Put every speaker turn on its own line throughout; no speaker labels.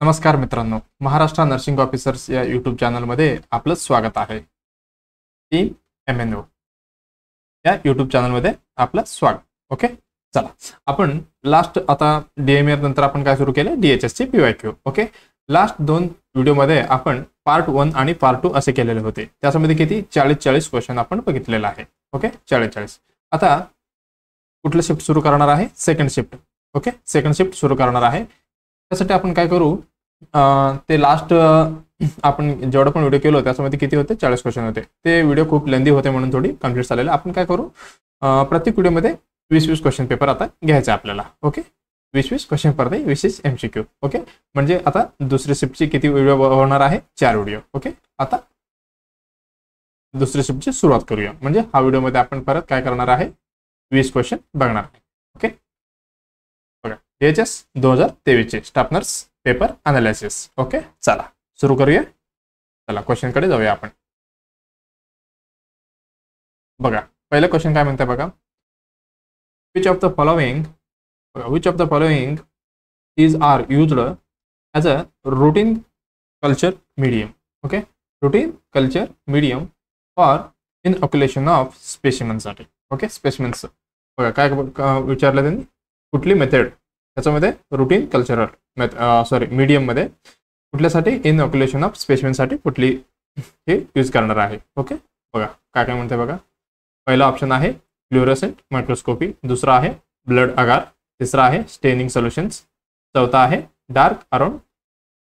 नमस्कार मित्रांनो, Maharashtra nursing officers या यूट्यूब चॅनलमध्ये आपलं स्वागत आहे. टीम MNO या यूट्यूब चॅनलमध्ये आपलं स्वागत. ओके, चला आपण लास्ट आता DMR नंतर आपण काय सुरू केले, DHS चे PYQ. ओके, लास्ट दोन व्हिडिओमध्ये आपण पार्ट 1 आणि पार्ट 2 असे केलेले होते. त्यामध्ये किती 40 क्वेश्चन आपण बघितलेले आहे. ओके, 40. आता कुठलं शिफ्ट सुरू करणार आहे, second shift. Okay, second shift सुरू करणार आहे. त्यासाठी आपण काय करू, ते लास्ट आपण जेवढं पण व्हिडिओ केलो त्याच्यामध्ये किती होते, 40 क्वेश्चन होते. ते व्हिडिओ खूप लेंदी होते म्हणून थोडी कम्प्लीट झालेले. आपण काय करू, प्रत्येक व्हिडिओमध्ये 20 क्वेश्चन पेपर आता घ्यायचा आपल्याला. Okay, 20 question per day, 20 MCQ. Okay, म्हणजे आता दुसरी शिफ्टची किती व्हिडिओ होणार आहे, 4 व्हिडिओ. ओके, आता दुसरी शिफ्टची सुरुवात करूया. म्हणजे हा व्हिडिओमध्ये आपण परत काय करणार आहे, 20 क्वेश्चन बघणार आहे. ओके, बघा, DHS 2023 चे staff nurse paper analysis. Okay, चला सुरू करूया. चला क्वेश्चन कडे जाऊया आपण. बघा, पहिला क्वेश्चन काय म्हणते बघा, which of the following is are used as a routine culture medium. Okay, routine culture medium for inoculation of स्पेसिमेनसाठी. ओके, स्पेसिमेन्स बघा काय विचारलं त्यांनी, कुठली मेथड त्याच्यामध्ये रूटीन कल्चरल मीडियम मध्ये कुठल्यासाठी, इनऑक्युलेशन ऑफ स्पेसिमेनसाठी कुठली हे यूज करणार आहे. ओके, बघा काय काय म्हणते बघा, पहिला ऑप्शन आहे फ्लोरोसेंट मायक्रोस्कोपी, दुसरा आहे ब्लड अगार, तिसरा आहे स्टेनिंग सोल्युशन्स, चौथा आहे डार्क अराउंड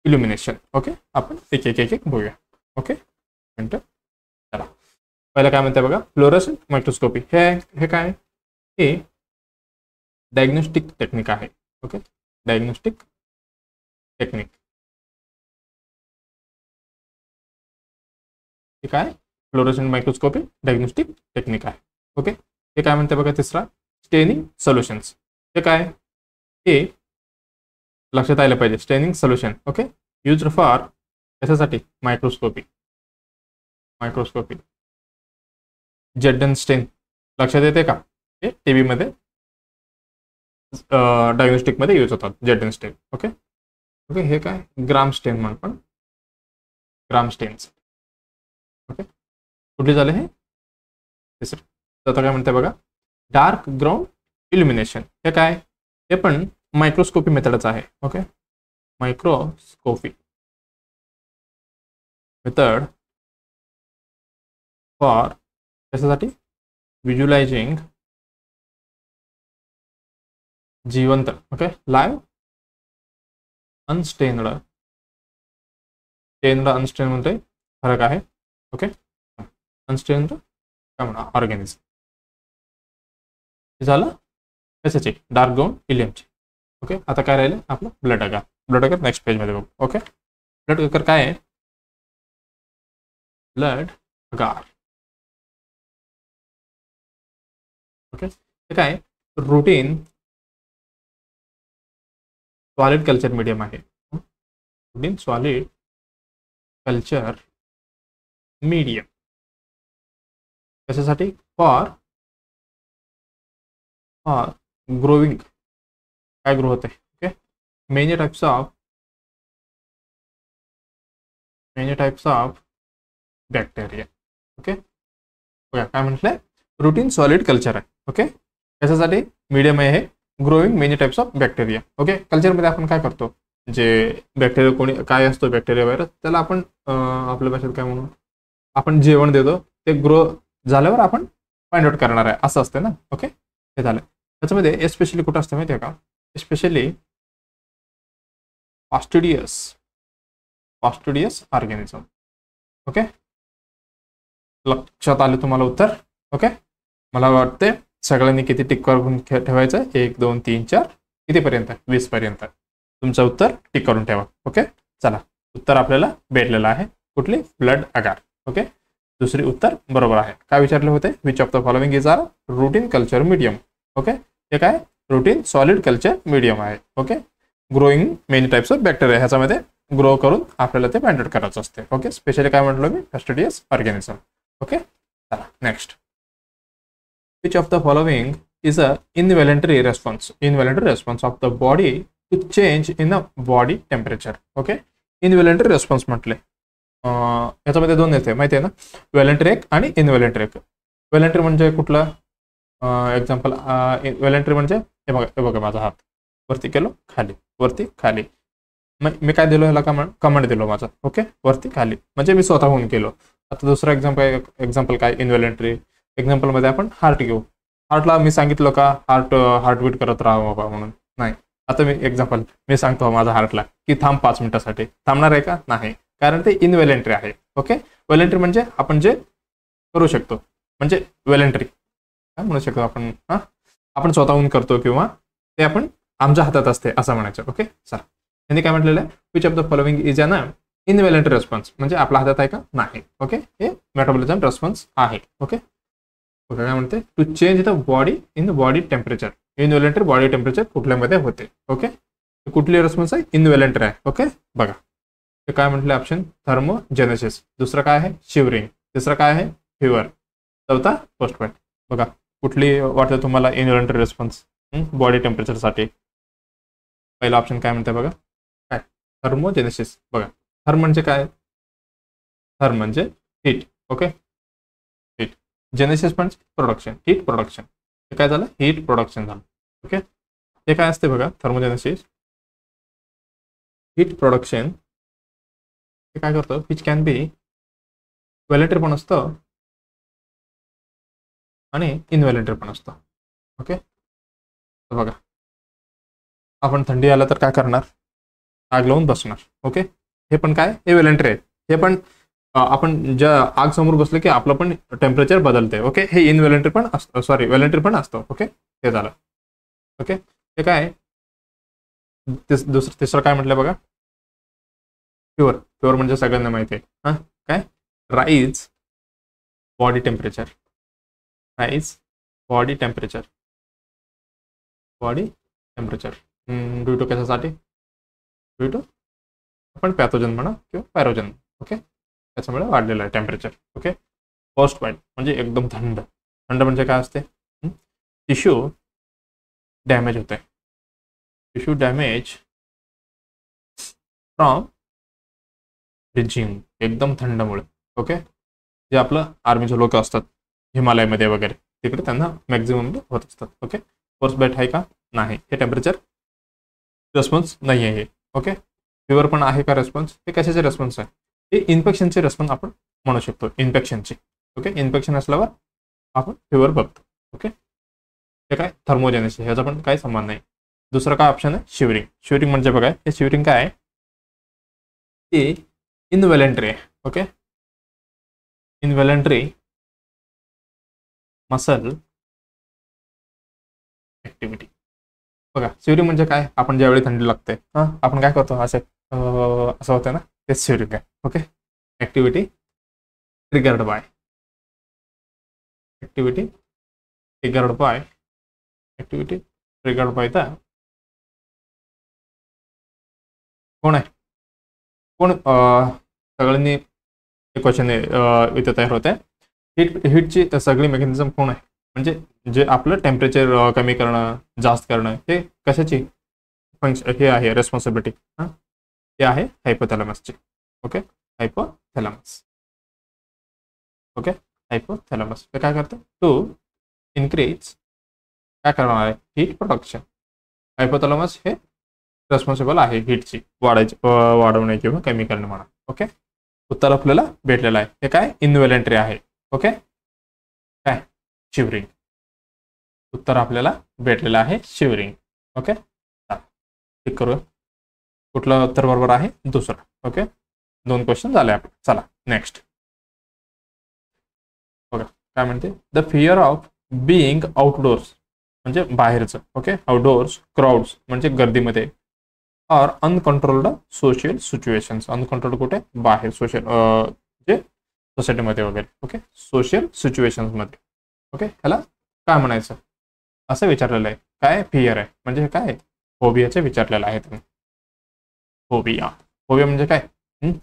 इल्युमिनेशन. ओके, आपण एक एक बघूया. ओके, मिनटं, चला पहिला काय म्हणते बघा, फ्लोरोसेंट मायक्रोस्कोपी हे काय, हे डायग्नोस्टिक टेक्निक आहे. ओके, डायग्नोस्टिक टेक्निक हे काय, फ्लोरोसेंट मायक्रोस्कोपी डायग्नोस्टिक टेक्निक आहे. ओके, हे काय म्हणते बघा, तिसरा स्टेनिंग सोल्युशन्स, हे काय, हे लक्षात आलं पाहिजे, staining solution. Okay, used for कशासाठी, मायक्रोस्कोपी जेडन स्टेन, लक्षात येते का, हे TB मध्ये डायग्नोस्टिक मध्ये यूज होतात, जेडन स्टेन. ओके, हे काय, ग्राम स्टेन म्हणतो, ग्राम स्टेन्स. ओके, कुठले झाले हे, तिसरे. आता काय म्हणते बघा, डार्क ग्राउंड इल्युमिनेशन, हे काय, हे पण मायक्रोस्कोपी मेथडच आहे. ओके, मायक्रोस्कोपी मेथड फॉर कशासाठी, व्हिज्युअलायझिंग जिवंत, ओके, लाईव्ह अनस्टेन्ड अनस्टेन्ड मध्ये फरक आहे. ओके, अनस्टेन्ड काय म्हणा, ऑर्गॅनिझम. हे झालं कशाचे, डार्क ग्राउंड इलियमचे. ओके, आता काय राहिले आपलं, ब्लड अगार नेक्स्ट पेज मध्ये बघू. ओके, ब्लड अगार काय आहे, ब्लड अगार. ओके, हे काय, रूटीन सॉलिड कल्चर मीडियम आहे. रूटीन सॉलिड कल्चर मीडियम कशासाठी, फॉर ग्रोविंग, काय ग्रो होते. Okay, many types of bacteria. Okay, बघा काय म्हटलंय, रूटीन सॉलिड कल्चर आहे. ओके, कशासाठी, मीडियम आहे हे, growing many types of bacteria. Okay, कल्चरमध्ये आपण काय करतो, जे बॅक्टेरिया कोणी काय असतो, बॅक्टेरिया व्हायरस, त्याला आपण आपल्या भाषेत काय म्हणू, आपण जेवण देतो, ते ग्रो झाल्यावर आपण फाइंड आउट करणार आहे, असं असतं ना. ओके, हे झालं. त्याच्यामध्ये एस्पेशली कुठं असतं माहिती आहे का, एस्पेशली फास्टिडियस ऑर्गॅनिझम. ओके, लक्षात आलं तुम्हाला उत्तर. ओके, मला वाटते सगळ्यांनी किती टिक करून ठेवायचं, 1 2 3 4 कितीपर्यंत, 20 पर्यंत तुमचं उत्तर टिक करून ठेवा. ओके, चला उत्तर आपल्याला भेटलेलं आहे, कुठली, ब्लड अगार. ओके, दुसरी उत्तर बरोबर आहे. काय विचारले होते, which of the following is are routine culture medium. Okay, हे काय, रूटीन सॉलिड कल्चर मीडियम आहे. Okay, growing many types of bacteria, ह्याच्यामध्ये ग्रो करून आपल्याला ते फाइंड आउट करायचं असते. ओके, स्पेशली काय म्हटलं मी, फास्टिडियस ऑर्गॅनिझम. ओके, चला next, which of the following is a involuntary response of the body to change in a body temperature. Okay, involuntary response म्हटले. याच्यामध्ये दोन येते माहिती आहे ना, व्हॉलंटरी एक आणि इनव्हॉलंटरी एक. व्हॉलंटरी म्हणजे कुठलं एक्झाम्पल, व्हॉलंटरी म्हणजे हे बघा माझा हात वरती केलो खाली, वरती खाली. मी काय दिलो ह्याला कमांड दिलो माझा. ओके, वरती खाली म्हणजे मी स्वतःहून केलो. आता दुसरा एक्झाम्पल काय इनव्हॉलंटरी एक्झाम्पलमध्ये आपण हार्ट घेऊ. हार्टला मी सांगितलं का हार्टबीट करत राहा बाबा म्हणून, नाही. आता मी सांगतो माझा हार्टला की थांब 5 मिनिटासाठी, थांबणार आहे का? नाही, कारण ते इनव्हॉलंटरी आहे. ओके, व्हॉलंटरी म्हणजे आपण जे करू शकतो, म्हणजे व्हॉलंटरी काय म्हणू शकतो आपण, आपण स्वतःहून करतो किंवा ते आपण आमच्या हातात असते असं म्हणायचं. ओके, चला. त्यांनी काय म्हटलेलं आहे, which of the following is an involuntary response, म्हणजे आपल्या हातात आहे का? नाही. ओके, हे मेटाबॉलिझम रिस्पॉन्स आहे. ओके, काय म्हणते, to change the body in body temperature. Involuntary body temperature कुठल्यामध्ये होते. ओके, कुठली रिस्पॉन्स आहे? इनव्हॉलंटरी आहे. ओके, बघा हे काय म्हटलं ऑप्शन, थर्मोजेनेसिस. दुसरं काय आहे? शिवरिंग. तिसरं काय आहे? फिवर. चौथा पोस्टपॉइंट. बघा कुठली वाटतं तुम्हाला इनव्हॉलंटरी रिस्पॉन्स बॉडी टेम्परेचरसाठी? पहिला ऑप्शन काय म्हणते बघा, काय? थर्मोजेनेसिस. बघा थर्म म्हणजे काय? थर्म म्हणजे हीट. Okay, heat. जेनेसिस म्हणजे प्रोडक्शन, हीट प्रोडक्शन. हे काय झालं? हीट प्रोडक्शन झालं. ओके, हे काय असते बघा थर्मोजेनेसिस, हीट प्रोडक्शन. हे काय करतं, विच कॅन बी व्हॉलंटरी पण असतं आणि इनव्हॉलंटरी पण असतं. ओके, बघा आपण थंडी आला तर काय करणार? आग लावून बसणार. ओके, हे पण काय? हे व्हॉलंटरी आहे. हे पण आपण ज्या आग समोर बसलो की आपलं पण टेम्परेचर बदलते. ओके, हे इनव्हॉलंटरी पण असतं, सॉरी व्हॉलंटरी पण असतं. ओके, हे झालं. ओके, हे काय? तिसरं काय म्हटलं बघा, फिवर. फिवर म्हणजे सगळ्यांना माहिती आहे. काय? Rise body temperature. Rise body temperature. Body temperature due to कशासाठी? ड्यू टू आपण पॅथोजन म्हणा किंवा पॅरोजन. ओके, त्याच्यामुळे वाढलेलं आहे टेम्परेचर. ओके, फर्स्ट पॉईंट म्हणजे एकदम थंड. थंड म्हणजे काय असते? टिश्यू डॅमेज होते. टिश्यू डॅमेज फ्रॉम फ्रिजिंग, एकदम थंडमुळे. ओके, जे आपलं आर्मीचे लोक असतात हिमालयामध्ये वगैरे, तिकडे त्यांना मॅक्झिमम होत असतात. ओके, फर्स्ट बॅट आहे का? नाही. हे टेम्परेचर रिस्पॉन्स नाही आहे. ओके, फिवर पण आहे का रिस्पॉन्स? हे कशाचे रिस्पॉन्स आहे? हे इन्फेक्शनचे रिस्पॉन्स आपण म्हणू शकतो, इन्फेक्शनचे. ओके, इन्फेक्शन असल्यावर आपण फिवर बघतो. ओके, हे काय? थर्मोजेनेसिस. ह्याचा पण काही संबंध नाही. दुसरं काय ऑप्शन आहे? शिवरिंग. शिवरिंग म्हणजे बघा, हे शिवरिंग काय आहे? ते इनव्हॉलंटरी आहे. Okay, इनव्हॉलंटरी muscle activity. बघा शिवरिंग म्हणजे काय? आपण ज्यावेळी थंडी लागते आपण काय करतो? असं होतं ना, तेच शिवरिंग आहे. Okay, activity triggered by. Activity triggered by. Activity triggered by the कोण आहे? कोण? सगळ्यांनी क्वेश्चन इथे तयार होत आहे. हीटची सगळी मेकॅनिझम कोण आहे? म्हणजे जे आपलं टेम्परेचर कमी करणं, जास्त करणं, हे कशाची हे आहे रेस्पॉन्सिबिलिटी? ते आहे हायपोथॅलॅमसची. Okay, hypothalamus. ओके, हायपोथॅलॅमस ते काय करतं? टू इन्क्रीज काय करणार आहे? Heat production. हायपोथॅलॅमस हे रेस्पॉन्सिबल आहे हीटची वाढवणे किंवा कमी करणे म्हणा. ओके, उत्तर आपल्याला भेटलेलं आहे. हे काय? इनव्हॉलंटरी आहे. ओके, काय? शिवरिंग. उत्तर आपल्याला भेटलेलं आहे शिवरिंग. ओके, क्लिक करूया. कुठलं उत्तर बरोबर आहे? दुसरं. ओके, 2 क्वेश्चन झाले आपले. चला नेक्स्ट बघा काय म्हणते, the fear of being outdoors म्हणजे बाहेरचं. ओके, आउटडोर्स क्राउड्स म्हणजे गर्दीमध्ये, or uncontrolled social situations. Uncontrolled कुठे? बाहेर, सोशल जे सोसायटीमध्ये वगैरे. Okay, social सिच्युएशन्समध्ये. ओके, ह्याला काय म्हणायचं असं विचारलेलं आहे. काय? फिअर आहे म्हणजे काय? फोबियाचे विचारलेलं आहे तुम्ही. फोबिया. फोबिया म्हणजे काय?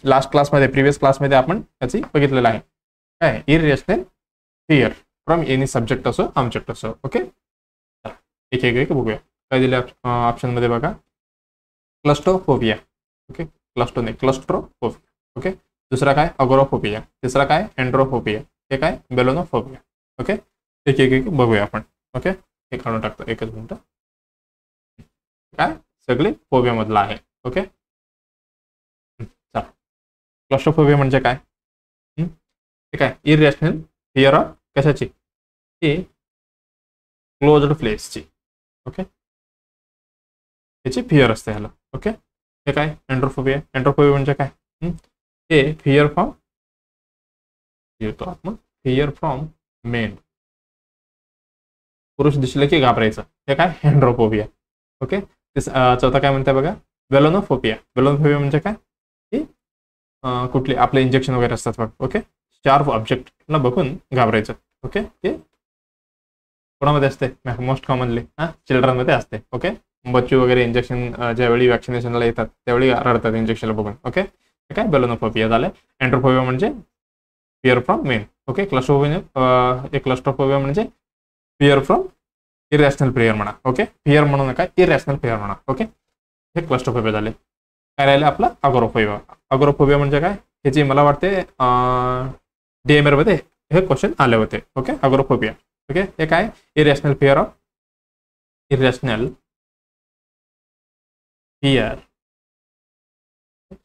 लास्ट क्लासमध्ये, प्रिव्हियस क्लासमध्ये आपण त्याची बघितलेलं आहे. काय? Irrational fear from any subject असो, ऑब्जेक्ट असो. ओके, एक बघूया काय दिले ऑप्शनमध्ये बघा. क्लस्ट्रोफोबिया. ओके, क्लस्टो नाही, क्लस्ट्रोफोबिया. ओके, दुसरा काय अगोराफोबिया. तिसरा काय एंड्रोफोबिया. हे काय बेलोनोफोबिया. ओके, एक एक एक बघूया आपण. ओके, हे काढून टाकतो एकच मिनिट. काय सगळे फोबिया मधला आहे. ओके, चला. क्लस्ट्रोफोबिया म्हणजे काय? हे काय इरॅशनल फिअर ऑफ कशाची? ही क्लोज्ड प्लेसची. ओके, याची फिअर असते ह्याला. ओके, हे काय एंड्रोफोबिया. एंड्रोफोबिया म्हणजे काय? हे फिअर फ्रॉम येतो आपण फिअर फ्रॉम मेन. पुरुष दिसले की घाबरायचं. हे काय एंड्रोफोबिया. ओके, चौथा काय म्हणताय बघा बेलोनोफोबिया. बेलोनोफोबिया म्हणजे काय? की कुठले आपले इंजेक्शन वगैरे असतात बघ. ओके, शार्प ऑब्जेक्टला बघून घाबरायचं. ओके, हे कोणामध्ये असते? मोस्ट कॉमनली चिल्ड्रनमध्ये असते. ओके, बच्चू वगैरे इंजेक्शन ज्यावेळी वॅक्सिनेशनला येतात त्यावेळी रडतात इंजेक्शनला बघून. ओके, हे काय बेलोनोफोबिया झालं. एंड्रोफोबिया म्हणजे fear from main. Okay, claustrophobia म्हणजे फिअर फ्रॉम इरॅशनल फिअर म्हणा. ओके, फिअर म्हणू नका, इरॅशनल फिअर म्हणा. ओके, हे क्लस्ट्रोफोबिया झाले. काय राहिले आपला अगोराफोबिया. अगोराफोबिया म्हणजे काय? ह्याची मला वाटते DMR मध्ये हे क्वेश्चन आले होते. Okay, agoraphobia. ओके, हे काय इरॅशनल फिअर ऑफ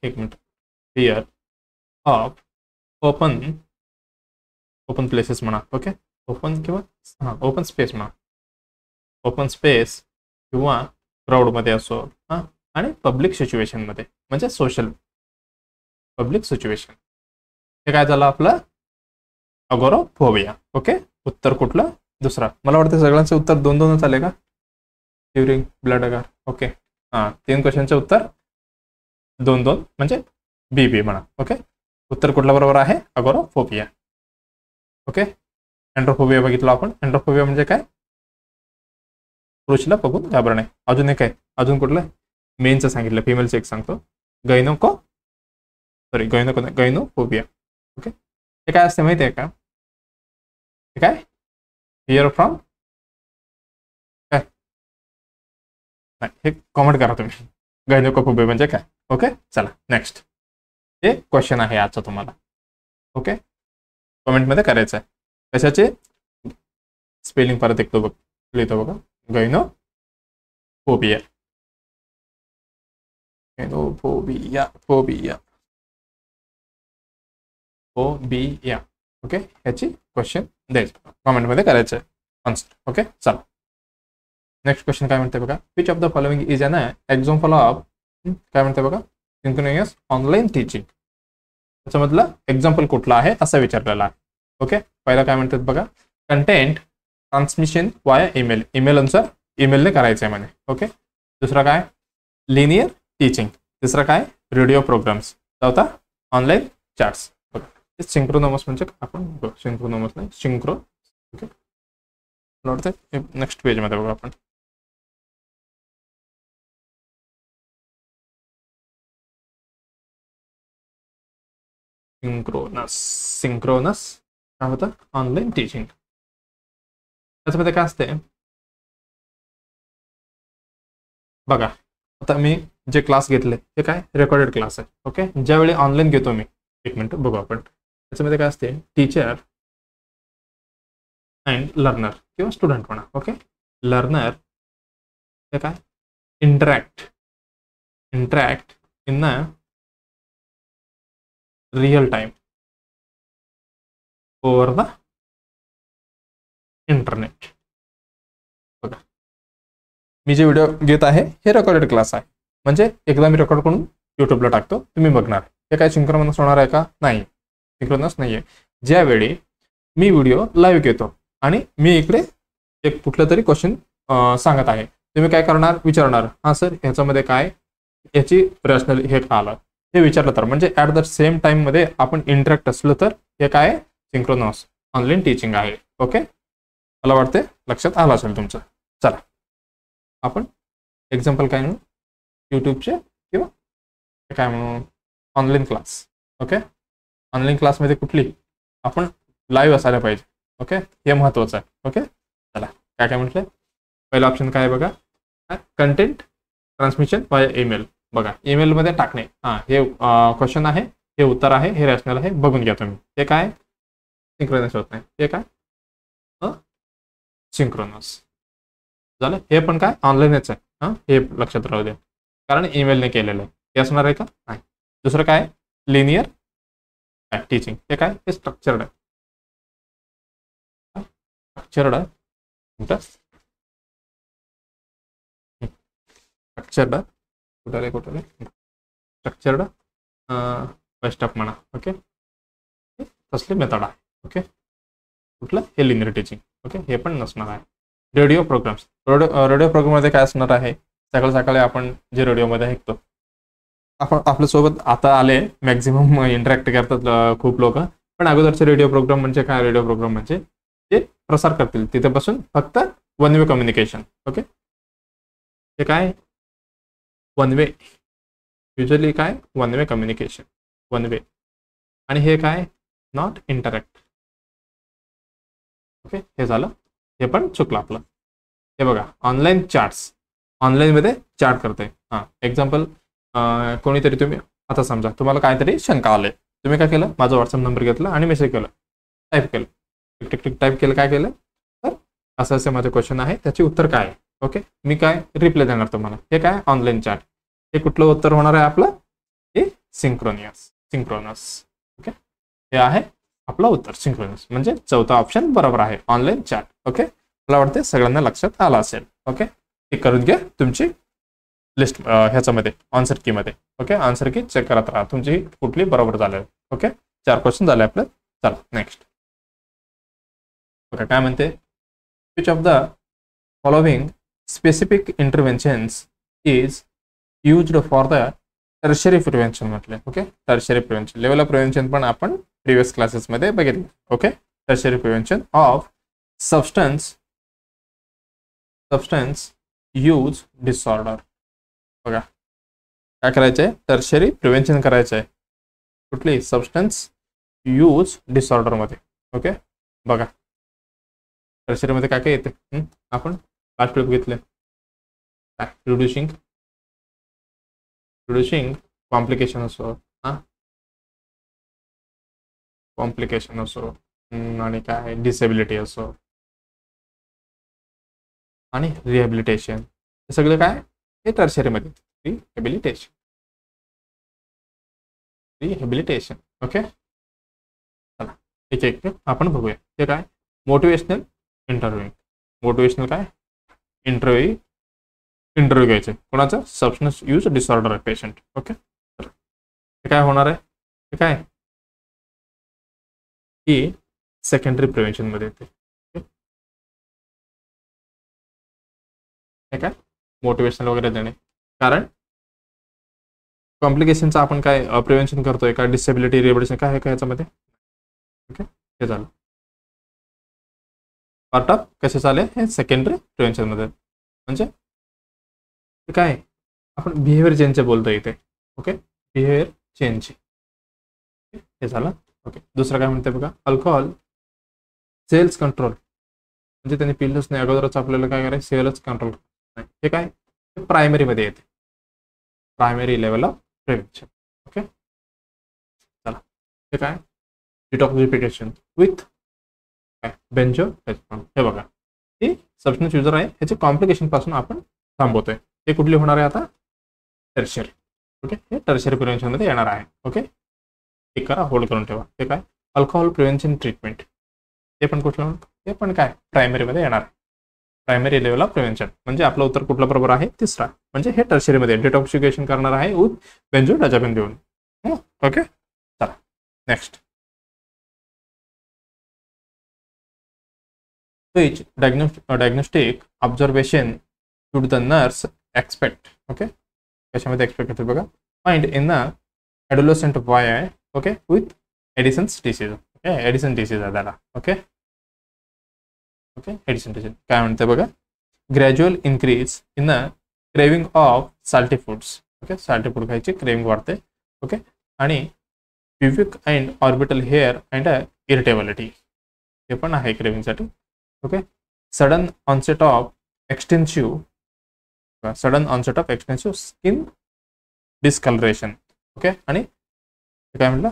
एक minute fear of open places म्हणा. ओके, ओपन किंवा ओपन स्पेस म्हणा. ओपन स्पेस किंवा क्राऊडमध्ये असो आणि पब्लिक सिच्युएशनमध्ये म्हणजे सोशल पब्लिक सिच्युएशन. हे काय झालं आपलं अगोराफोबिया. ओके, उत्तर कुठलं? दुसरा. मला वाटतं सगळ्यांचे उत्तर 2-2च आले का? ड्युरिंग ब्लड अगर. ओके, 3 क्वेश्चनचे उत्तर 2-2 म्हणजे बी म्हणा. ओके, उत्तर कुठला बरोबर आहे? अगोराफोबिया. ओके, एंड्रोफोबिया बघितलं आपण. एंड्रोफोबिया म्हणजे काय? पुरुषला बघून घाबरणे. अजून एक आहे, अजून कुठलं? मेनचं सांगितलं, फिमेलचं एक सांगतो. गैनोफोबिया. ओके, हे काय असते माहिती आहे का? हे काय फिअर फ्रॉम काय नाही, हे कॉमेंट करा तुम्ही. गैनोफोबिया म्हणजे काय? ओके, चला नेक्स्ट. हे क्वेश्चन आहे आजचा तुम्हाला. ओके, कमेंटमध्ये करायचं आहे. कशाचे स्पेलिंग परत एक तो लिहितो बघा. गैनोफोबिया. फोबिया. ओके, ह्याची क्वेश्चन द्यायचं कमेंटमध्ये करायचं आहे आन्सर. ओके, चला नेक्स्ट क्वेश्चन काय म्हणते बघा. Which of the following is an example of काय म्हणते बघा सिंक्रोनियस ऑनलाईन टीचिंग. त्याच्यामधलं एक्झाम्पल कुठलं आहे असं विचारलेलं आहे. ओके, पहिला काय म्हणतात बघा कंटेंट ट्रान्समिशन वाया ईमेल. ईमेल आन्सर ईमेलने करायचं आहे म्हणे. ओके, दुसरा काय लिनियर टीचिंग. तिसरा काय रेडिओ प्रोग्राम्स. चौथा ऑनलाईन चॅट्स. सिंक्रोनोमस म्हणजे आपण सिंक्रोनोमस नाही सिंक्रो. ओके, नेक्स्ट पेज मध्ये बघा आपण. सिंक्रोनस काय होतं? Online teaching. त्याच्यामध्ये काय असते बघा. आता मी जे क्लास घेतले ते काय रेकॉर्डेड क्लास आहे. ओके, ज्यावेळी ऑनलाईन घेतो मी, एक मिनिट बघू आपण. त्याच्यामध्ये काय असते टीचर अँड लर्नर किंवा स्टुडंट म्हणा. ओके, लर्नर हे काय interact in the real time over the internet. बघा, मी जे व्हिडिओ घेत आहे हे रेकॉर्डेड क्लास आहे. म्हणजे एकदा मी रेकॉर्ड करून युट्यूबला टाकतो, तुम्ही बघणार. हे काय सिंक्रोनस होणार आहे का? नाही, सिंक्रोनस नाहीये. ज्यावेळी मी व्हिडिओ लाईव्ह घेतो आणि मी इकडे एक कुठलं तरी क्वेश्चन सांगत आहे, तुम्ही काय करणार? विचारणार, हां सर ह्याच्यामध्ये काय याची रॅशनल हे का आलं हे विचारलं तर, म्हणजे ॲट द सेम टाइम मध्ये आपण इंटरॅक्ट असलो तर हे काय सिंक्रोनस ऑनलाईन टीचिंग आहे. ओके, मला वाटते लक्षात आलं असेल तुमचं. चला आपण एक्झाम्पल काय म्हणू यूट्यूबचे किंवा काय म्हणू ऑनलाईन क्लास. ओके, ऑनलाईन क्लासमध्ये कुठली आपण लाईव्ह असायला पाहिजे. ओके, हे महत्त्वाचं आहे. ओके, चला काय काय म्हटलं. पहिला ऑप्शन काय बघा कंटेंट ट्रान्समिशन बाय ईमेल. बघा ईमेल मध्ये टाकणे, हे क्वेश्चन आहे, हे उत्तर आहे, हे रॅशनल आहे, बघून घ्या तुम्ही. हे काय सिंक्रोनस होत नाही, हे काय सिंक्रोनस झालं. हे पण काय ऑनलाईनच आहे, हे लक्षात राहू द्या, कारण ईमेलने केलेलं आहे. हे असणार आहे का? नाही. दुसरं काय लिनियर टीचिंग, हे काय हे स्ट्रक्चर्ड आहे. स्ट्रक्चर्ड स्ट्रक्चर्ड कुठे स्ट्रक्चर्ड बेस्ट ऑफ म्हणा. ओके, तसली मेथड आहे. ओके, कुठलं हे लिनियर टीचिंग. ओके, हे पण नसणार आहे. रेडिओ प्रोग्राम्स, रेडिओ प्रोग्राममध्ये काय असणार आहे, सकाळी सकाळी आपण जे रेडिओमध्ये ऐकतो, आपण आपल्यासोबत आता आले मॅक्झिमम इंटरॅक्ट करतात खूप लोक, पण अगोदरचे रेडिओ प्रोग्राम म्हणजे काय, रेडिओ प्रोग्राम म्हणजे ते प्रसार करतील तिथे बसून फक्त वन वे कम्युनिकेशन. ओके, हे काय वन वे, युजली काय one way communication, one way. आणि हे काय नॉट इंटरॅक्ट. ओके, हे झालं, हे पण चुकलं आपलं. हे बघा ऑनलाईन चॅट्स, ऑनलाईनमध्ये चॅट करते. एक्झाम्पल कोणीतरी, तुम्ही आता समजा तुम्हाला काहीतरी शंका आले, तुम्ही काय केलं, माझा व्हॉट्सअप नंबर घेतला आणि मेसेज केलं, टाईप केलं, टिक टिक टाईप केलं, काय केलं तर असं असं माझं क्वेश्चन आहे, त्याचे उत्तर काय आहे. ओके, मी काय रिप्लाय देणार तुम्हाला. हे काय ऑनलाईन चॅट. हे कुठलं उत्तर होणार आहे आपलं, हे सिंक्रोनस. ओके, हे आहे आपलं उत्तर सिंक्रोनस, म्हणजे चौथा ऑप्शन बरोबर आहे, ऑनलाईन चॅट. ओके, मला वाटते सगळ्यांना लक्षात आलं असेल. ओके, हे करून घ्या तुमची लिस्ट ह्याच्यामध्ये आन्सर की मध्ये. ओके, आन्सर की चेक करत राहा तुमची कुठली बरोबर झाले. ओके, 4 क्वेश्चन झाले आपलं. चला नेक्स्ट. ओके, काय म्हणते, which of the following specific interventions is used for the tertiary prevention म्हटले. Okay, tertiary prevention, level of prevention पण आपण प्रिव्हियस क्लासेसमध्ये बघितलं. Okay, tertiary prevention of substance use disorder. बघा काय करायचंय, टर्शरी प्रिव्हेन्शन करायचं आहे कुठली, सबस्टन्स यूज डिसऑर्डर मध्ये. ओके, बघा टर्शरी मध्ये काय काय येते, आपण लास्ट वेळ बघितले, रिड्युसिंग कॉम्प्लिकेशन असो, कॉम्प्लिकेशन असो, आणि काय डिसेबिलिटी असो, आणि रिहॅबिलिटेशन, हे सगळं काय हे टर्शरी मध्ये. रिहॅबिलिटेशन. ओके, चला एक एक आपण बघूया. हे काय मोटिवेशनल इंटरव्ह्यू, मोटिवेशनल काय इंटरव्ह्यू घ्यायचे कोणाचं, substance use disorder patient. Okay, हे काय होणार आहे, हे काय ही सेकंडरी प्रिव्हेन्शन मध्ये येते. हे काय मोटिवेशनल वगैरे देणे, कारण कॉम्प्लिकेशनचं आपण काय प्रिव्हेन्शन करतोय का, डिसेबिलिटी रिहॅबिलिटेशन काय आहे का याच्यामध्ये. ओके, हे झालं पार्ट ऑफ कसे चाले हे सेकंडरी प्रिव्हेन्शन मध्ये, म्हणजे काय आपण बिहेवियर चेंजचे बोलतो इथे. ओके, बिहेवियर चेंज हे झालं. ओके, दुसरं काय म्हणते बघा, अल्कोहोल सेल्स कंट्रोल, म्हणजे त्यांनी पिलच नाही अगोदरच आपल्याला काय करायचं, सेल्स कंट्रोल नाही. हे काय प्रायमरी मध्ये येते, primary level of prevention. Okay, चला हे काय डिटॉक्सिफिकेशन विथ काय बेंजो. हे बघा ही सबस्टन्स युजर आहे, ह्याचे कॉम्प्लिकेशन पासून आपण थांबवतोय. हे कुठली होणार आहे आता, टर्शरी. ओके, हे टर्शरी प्रिव्हेन्शन मध्ये येणार आहे. ओके, ठीक करा, होल्ड करून ठेवा. हे काय अल्कोहोल प्रिव्हेन्शन ट्रीटमेंट, हे पण कुठलं, हे पण काय प्रायमरी मध्ये येणार आहे, प्रायमरी लेवल ऑफ प्रिव्हेन्शन. म्हणजे आपलं उत्तर कुठलं बरोबर आहे, तिसरा, म्हणजे हे टर्शरी मध्ये डिटॉक्सिफिकेशन करणार आहे विथ बेंजोडायझेपिन देऊन. ओके, चला next. Which diagnostic observation should the nurse expect? Okay, कशामध्ये एक्सपेक्ट करते बघा, find in the adolescent boy. Okay, with Addison's disease. Okay, Addison disease आहे त्याला. ओके, एडिसन डिसीज काय म्हणते बघा, gradual increase in the craving of salty foods. Okay, salty food खायची craving वाढते. ओके, आणि pubic and orbital hair and irritability, हे पण आहे क्रेविंगसाठी. Okay, sudden onset of extensive skin discolouration. Okay, आणि काय म्हटलं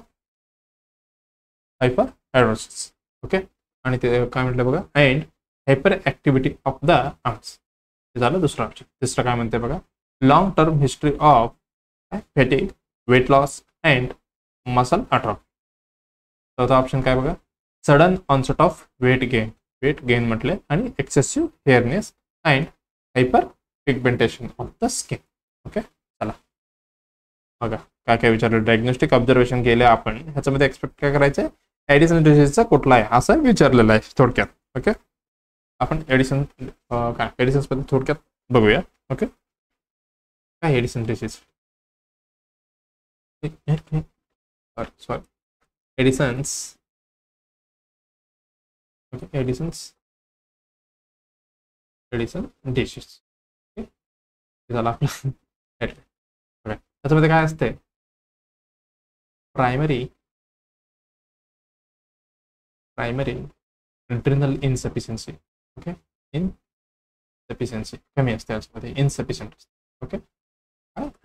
हायपर हायड्रोसिस. ओके, आणि ते काय म्हटलं बघा and hyperactivity of the arms. हे झालं दुसरं ऑप्शन. तिसरं काय म्हणते बघा long term history of fatigue, weight loss and muscle atrophy. चौथा ऑप्शन काय बघा sudden onset of weight gain म्हटले आणि excessive hairness and hyperpigmentation of the skin. Okay, चला बघा काय काय विचारलं. डायग्नोस्टिक ऑब्झर्वेशन केले आपण, ह्याच्यामध्ये एक्सपेक्ट काय करायचं ॲडिसन डिसीजचा कुठला आहे असं विचारलेलं आहे थोडक्यात. ओके, आपण एडिसन काय एडिसन्स बद्दल थोडक्यात बघूया. ओके, काय Edison disease sorry Edison's. Okay, Addison disease. Okay, झालं आपलं. त्याच्यामध्ये काय असते प्रायमरी इंटर्नल इनसफिशियन्सी. ओके, इनसफिशियन्सी कमी असते याच्यामध्ये, इनसफिशियंट असते. Okay,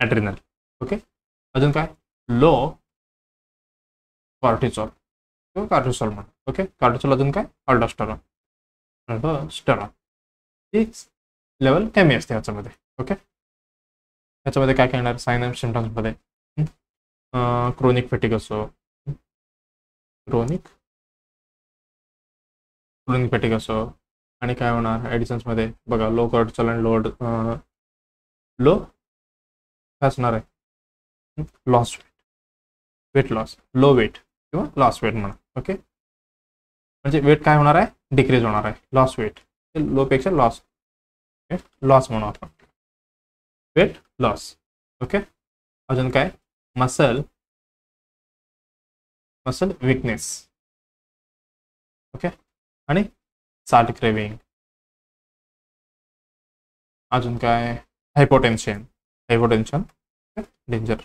adrenal. ओके, अजून काय लो कॉर्टिसॉल किंवा कार्टिसॉल म्हणा. ओके, कार्टिसॉल अजून काय अल्डोस्टेरॉन. ही लेवल कमी असते याच्यामध्ये. ओके, याच्यामध्ये काय काय येणार साइन अँड सिम्पटम्समध्ये क्रोनिक फॅटिग असो, क्रोनिक फॅटिग असो, आणि काय होणार ॲडिसन्समध्ये बघा लो कॉर्टिसॉल अँड लो काय असणार आहे loss weight loss, low weight किंवा लॉस वेट म्हणा. ओके, म्हणजे वेट काय होणार आहे डिक्रीज होणार आहे. लॉस वेट लो पेक्षा लॉस म्हणू आपण वेट लॉस. ओके, अजून काय मसल विकनेस. ओके, आणि साल्ट क्रेविंग. अजून काय हायपोटेन्शन डेंजर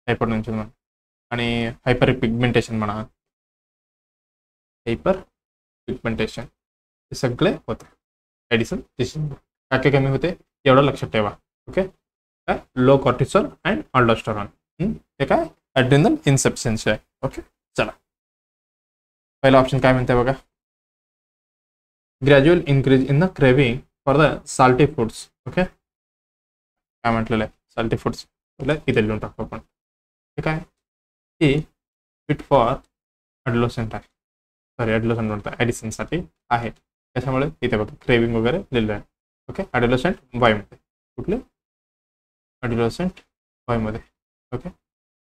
हायपोटेन्शन म्हणा, आणि हायपर पिगमेंटेशन म्हणा. हायपर पिगमेंटेशन हे सगळे होते ॲडिसन डिसीज. काय काय कमी होते एवढं लक्षात ठेवा. ओके, काय लो कॉर्टिसॉल अँड अल्डोस्टेरॉन. हे काय ॲड्रिनल इनसफिशियन्सी आहे. ओके, चला पहिला ऑप्शन काय म्हणते बघा gradual increase in the craving for the salty foods. Okay, काय म्हटलेलं आहे साल्टी फूड्स इथे लिहून टाकतो आपण. हे काय ही फिट फॉर ॲडोलसेंट आहे, सॉरी ॲडोलसेंट म्हणतो ॲडिसनसाठी आहे. त्याच्यामुळे इथे बघा क्रेविंग वगैरे लिहिलं आहे. ओके, ॲडोलसेंट वयमध्ये कुठले ॲडोलसेंट वयमध्ये. ओके,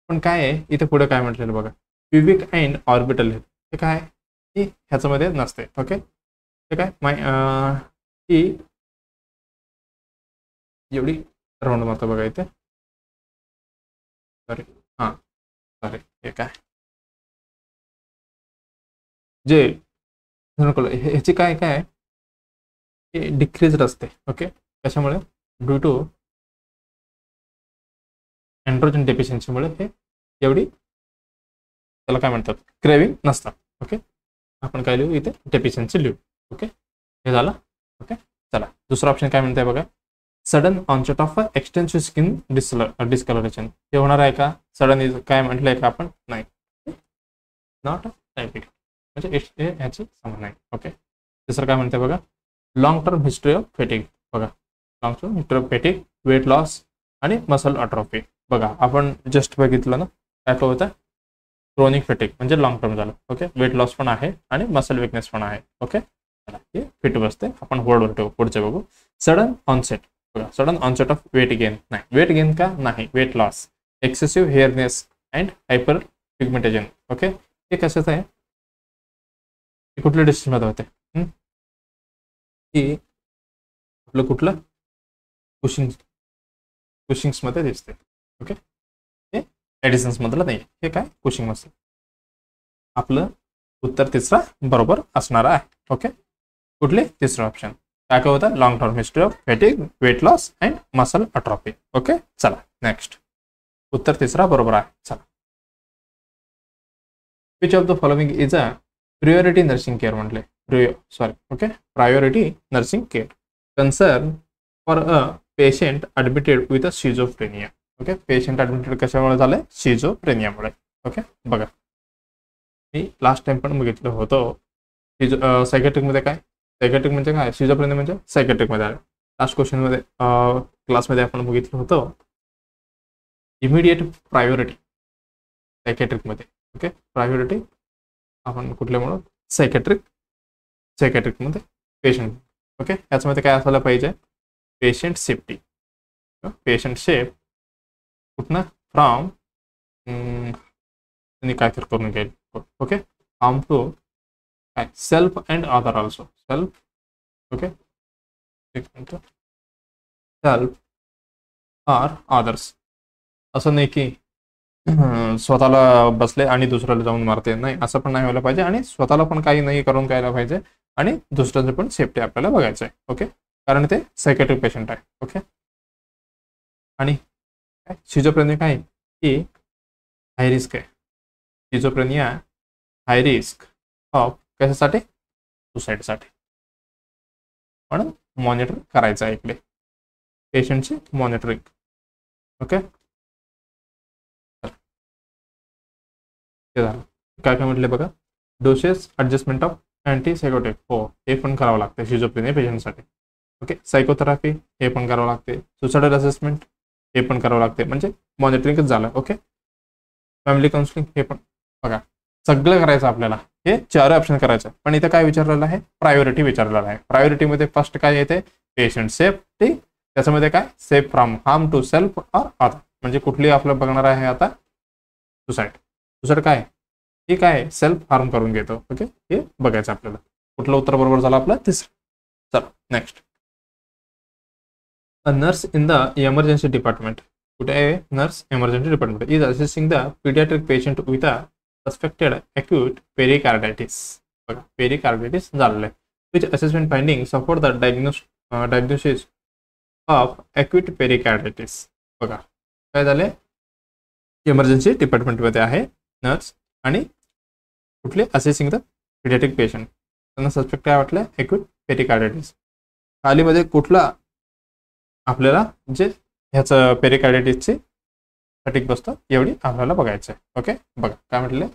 पण काय आहे इथे पुढे काय म्हटलेलं बघा प्युबिक अँड ऑर्बिटल हेड. हे काय ही ह्याच्यामध्ये नसते. ओके, हे काय ही एवढी राऊंड मारतो बघा इथे. सॉरी हां सॉरी हे काय जे ह्याची काय काय हे डिक्रीज असते. ओके, त्याच्यामुळे ड्यू टू एंड्रोजन डेफिशियन्सीमुळे हे एवढी त्याला काय म्हणतात क्रेविंग नसतात. ओके, आपण काय लिहू इथे डेफिशियन्सी लिहू. ओके, हे झालं. ओके, चला दुसरा ऑप्शन काय म्हणते बघा sudden onset of extensive skin discoloration. हे होणार आहे का सडन काय म्हटलंय का आपण नाही नॉट टायपिक म्हणजे ह्याची संबंध नाही. ओके, दुसरं काय म्हणते बघा long term history of fatigue. बघा long term history of fatigue, weight loss आणि मसल अट्रॉफी. बघा आपण जस्ट बघितलं ना काय काय होतं क्रोनिक फॅटिग म्हणजे लॉंग टर्म झालं. ओके, वेट लॉस पण आहे आणि मसल विकनेस पण आहे. ओके, हे फिट बसते. आपण होल्डवर ठेवू पुढचे बघू. सडन ऑनसेट बघा sudden onset of weight gain नाही, वेट गेन का नाही weight loss, excessive hairness and hyperpigmentation. Okay, हे कशाचं आहे कुठल्या डिस्ट्रिक्टमध्ये होते की आपलं कुठलं कुशिंग्समध्ये दिसते. ओके, हे ॲडिसन्स मधलं नाही, हे काय कुशिंग मसल. आपलं उत्तर तिसरा बरोबर असणार आहे. ओके, कुठले तिसरं ऑप्शन काय काय होतं long term history of fatigue, weight loss and muscle atrophy. Okay, चला नेक्स्ट उत्तर तिसरा बरोबर आहे. चला which of the following is a priority nursing care म्हटले okay priority nursing care concern for a patient admitted with a schizophrenia. Okay, patient admitted कशामुळे झालंय, शिझोफ्रेनियामुळे. Okay, बघा मी लास्ट टाइम पण बघितलं होतं सायकॅट्रिकमध्ये काय, सायकॅट्रिक म्हणजे काय, शिझोफ्रेनिया म्हणजे सायकॅट्रिकमध्ये आलं. लास्ट क्वेश्चनमध्ये क्लासमध्ये आपण बघितलं होतं इमिडिएट प्रायोरिटी सायकॅट्रिकमध्ये. ओके, प्रायोरिटी आपण कुठल्या म्हणून सायकॅट्रिकमध्ये पेशंट. ओके, याच्यामध्ये काय असायला पाहिजे, पेशंट सेफ्टी, पेशंट सेफ कुठनं फ्रॉम काय तर करून घेईल. ओके, हार्म टू काय self and other also, self. Okay, self or others. असं नाही की स्वतःला बसले आणि दुसऱ्याला जाऊन मारते, नाही असं पण नाही व्हायला पाहिजे, आणि स्वतःला पण काही नाही करून घ्यायला पाहिजे, आणि दुसऱ्याचं पण सेफ्टी आपल्याला बघायचं आहे. ओके, कारण ते सायकॅट्रिक पेशंट आहे. ओके, आणि शिझोफ्रेनिया काय की हाय रिस्क आहे, शिझोफ्रेनिया हाय रिस्क ऑफ कशासाठी, सुसाईडसाठी. म्हणून मॉनिटर करायचं आहे इकडे, पेशंटची मॉनिटरिंग. ओके, ते झालं. काय काय म्हटले बघा, डोसेस ॲडजस्टमेंट ऑफ अँटीसायकोटिक, हो हे पण करावं लागतं शिझोफ्रेनिया पेशंटसाठी. ओके, सायकोथेरपी हे पण करावं लागते, सुसाइडल असेसमेंट हे पण करावं लागते, म्हणजे मॉनिटरिंगच झालं. ओके, फॅमिली काउन्सिलिंग हे पण बघा, सगळं करायचं आपल्याला, हे 4 ऑप्शन करायचं. पण इथं काय विचारलेलं आहे, प्रायोरिटी विचारलेलं आहे. प्रायोरिटीमध्ये फर्स्ट काय येते, पेशंट सेफ्टी, त्याच्यामध्ये काय, safe from harm to self or other, म्हणजे कुठली आपलं बघणार आहे आता, सुसाईड. दुसरं काय, हे काय सेल्फ हार्म करून घेतो. ओके, हे बघायचं आपल्याला. कुठलं उत्तर बरोबर झालं आपलं, तिसरं. चला next, a nurse in the emergency department, कुठे आहे, nurse emergency department is assisting the paediatric patient with a suspected acute pericarditis. बघा, पेरिकार्डिटिस झालेलं आहे. Which assessment finding support the diagnosis of acute pericarditis. बघा काय झाले, इमर्जन्सी डिपार्टमेंटमध्ये आहे नर्स, आणि कुठले असेसिंग द पीडियाट्रिक पेशंट, त्यांना सस्पेक्ट काय वाटलं, acute pericarditis. खालीमध्ये कुठला आपल्याला जे ह्याचं पेरिकार्डिटिसचे सटीक बसतं एवढी आपल्याला बघायचं आहे. ओके, बघा काय म्हटलं,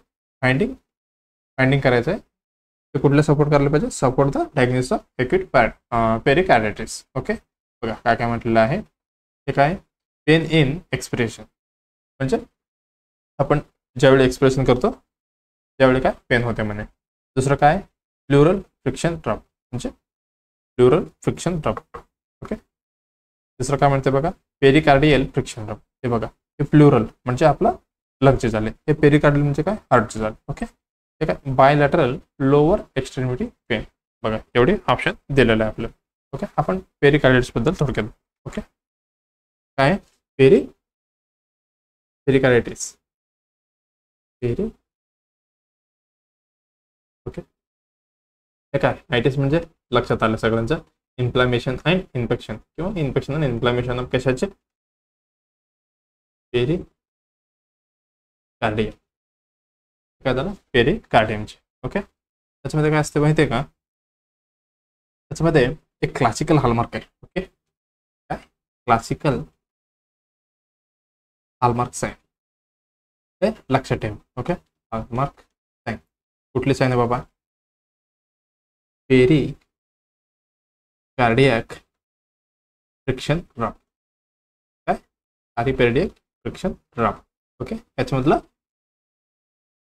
फाइंडिंग करायचं आहे, ते कुठले सपोर्ट करायला पाहिजे, support the diagnosis of acute pericarditis. Okay, बघा काय काय म्हटलेलं आहे, हे काय, पेन इन एक्सप्रेशन, म्हणजे आपण ज्यावेळी एक्सप्रेशन करतो त्यावेळी काय पेन होते म्हणे. दुसरं काय, प्लुरल फ्रिक्शन ड्रॉप, म्हणजे प्लुरल फ्रिक्शन ड्रॉप. ओके, दुसरं काय म्हणते बघा, पेरिकार्डियल फ्रिक्शन ड्रॉप. हे बघा, हे प्लुरल म्हणजे आपला लंगचे झाले, हे पेरिकार्डियल म्हणजे काय, हार्टचे झाले. ओके, हे काय, बायलॅटरल लोअर एक्स्ट्रीमिटी पेन. बघा एवढे ऑप्शन दिलेलं आहे आपल्याला. ओके, आपण पेरिकार्डिटिस बद्दल थोडक्यात. ओके, काय पेरिकार्डिटिस, ओके, हे काय, आयटिस म्हणजे लक्षात आलं सगळ्यांचं, इन्फ्लामेशन अँड इन्फेक्शन, किंवा इन्फेक्शन अँड इन्फ्लामेशन ऑफ कशाचे, पेरिकार्डियम. काय झालं, पेरिकार्डियमचे. ओके, त्याच्यामध्ये काय असते माहिती आहे का, त्याच्यामध्ये एक क्लासिकल हॉलमार्क आहे. ओके, काय क्लासिकल हॉलमार्क साइन, ते लक्षात ठेव. ओके, हॉलमार्क साइन कुठली साइन आहे बाबा, पेरिकार्डियक फ्रिक्शन ड्रॉप, काय पेरिकार्डियक फ्रिक्शन ड्रॉप. ओके, याच्यामधला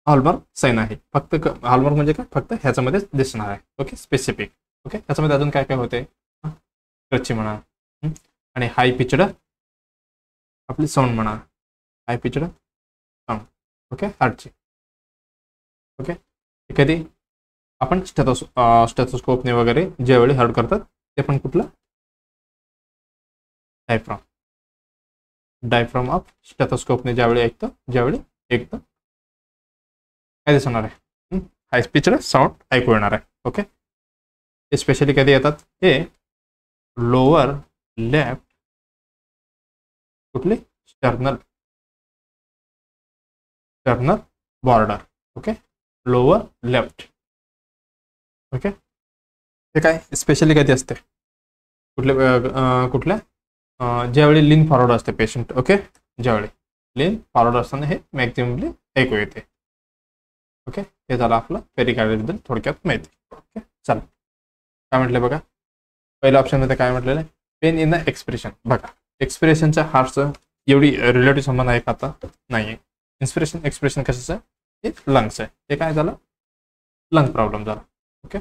हॉलमार्क साइन आहे. फक्त हॉलमार्क म्हणजे काय, फक्त ह्याच्यामध्येच दिसणार आहे. Okay, specific. ओके, त्याच्यामध्ये अजून काय काय होते, क्रची म्हणा, आणि हाय पिचड आपली साऊंड म्हणा, हाय पिचड साऊंड. ओके, हार्टची. ओके, कधी आपण स्टेथोस्कोपने वगैरे ज्यावेळी हार्ट करतात ते पण कुठलं, डायफ्राम ऑफ स्टेथोस्कोपने ज्यावेळी ऐकतं, ज्यावेळी ऐकतं काय दिसणार आहे, हाय पिचड साऊंड ऐकू येणार आहे. ओके, हे स्पेशली कधी येतात, हे लोअर लेफ्ट कुठली, sternal border. Okay, lower left. Okay, हे काय स्पेशली कधी असते, कुठल्या ज्यावेळी लिन फॉरवर्ड असते पेशंट. ओके, ज्यावेळी प्लेन फॉरवर्ड असताना हे मॅक्झिममली ऐकू येते. ओके, हे झालं आपलं पेरिकार्डियबद्दल थोडक्यात माहिती. ओके, चला काय म्हटलं बघा, पहिल्या ऑप्शनमध्ये काय म्हटलेलं आहे, पेन इन द एक्सप्रेशन. बघा, एक्सप्रेशनच्या हार्टचं एवढी रिलेटिव्ह संबंध आहे का आता नाही आहे. एक्सप्रेशन कशाचं आहे, हे लंग्स आहे. हे काय झालं, लंग प्रॉब्लेम झाला. ओके,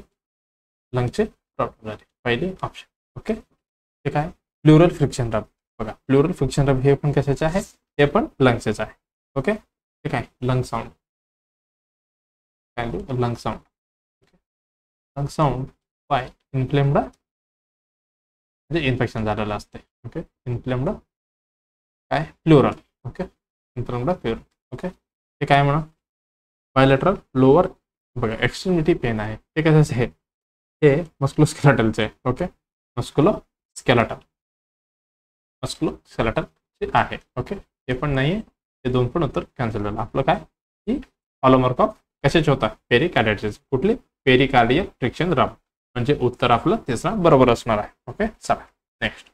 लंगचे प्रॉब्लेम झाले पहिले ऑप्शन. ओके, हे काय प्लुरल फ्रिक्शन रब. बघा, प्लुरल फ्रिक्शन रब हे पण कशाचे आहे, हे पण लंग्सचे आहे. ओके, हे काय लंग साऊंड, काय lung sound. Lung sound by inflamed म्हणजे इन्फेक्शन झालेलं असते. ओके, इन्फ्लेम्ड काय pleural. Okay, inflamed pleural. Okay, हे काय म्हणा, बायलॅटरल लोअर. बघा, एक्स्ट्रीमिटी पेन आहे, हे कशाचे आहे, हे मस्कुलोस्केलेटलचे आहे. ओके, मस्कुलोस्केलेटल आहे. ओके, हे पण नाही आहे, हे दोन पण उत्तर कॅन्सल झालं. आपलं काय, की हॉलोमार्क ऑफ कशाचे होता, पेरिकार्डियचे. कुठली, पेरिकार्डियल फ्रिक्शन रब, म्हणजे उत्तर आपलं तिसरा बरोबर असणार आहे. ओके, चला next.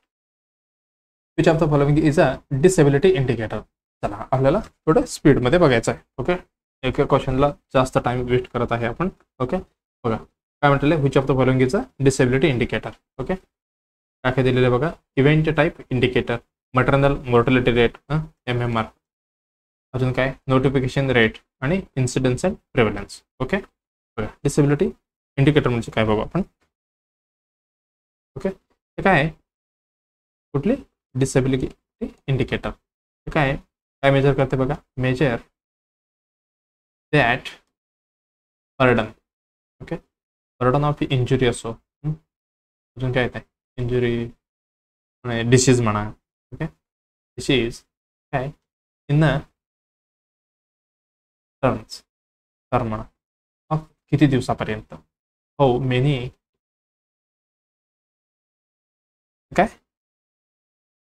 Which of the following is a disability indicator. चला आपल्याला थोडं स्पीडमध्ये बघायचं आहे. ओके, एका क्वेश्चनला जास्त टाइम वेस्ट करत आहे आपण. ओके, बघा काय म्हटलेलं, which of the following is a disability indicator. Okay, काय दिलेलं बघा, event type indicator, maternal mortality rate, MMR, अजून काय नोटिफिकेशन रेट आणि इन्सिडेन्स अँड प्रिव्हलन्स. ओके, बघा डिसेबिलिटी इंडिकेटर म्हणजे काय बघू आपण. ओके, हे काय कुठली डिसेबिलिटी इंडिकेटर, हे काय मेजर करते बघा, measure that burden. Okay, burden of injury असो, अजून काय येत आहे, इंजुरी डिसीज म्हणा. ओके, डिसीज काय इन टर्म म्हणा ऑफ किती दिवसापर्यंत, हो मेनी काय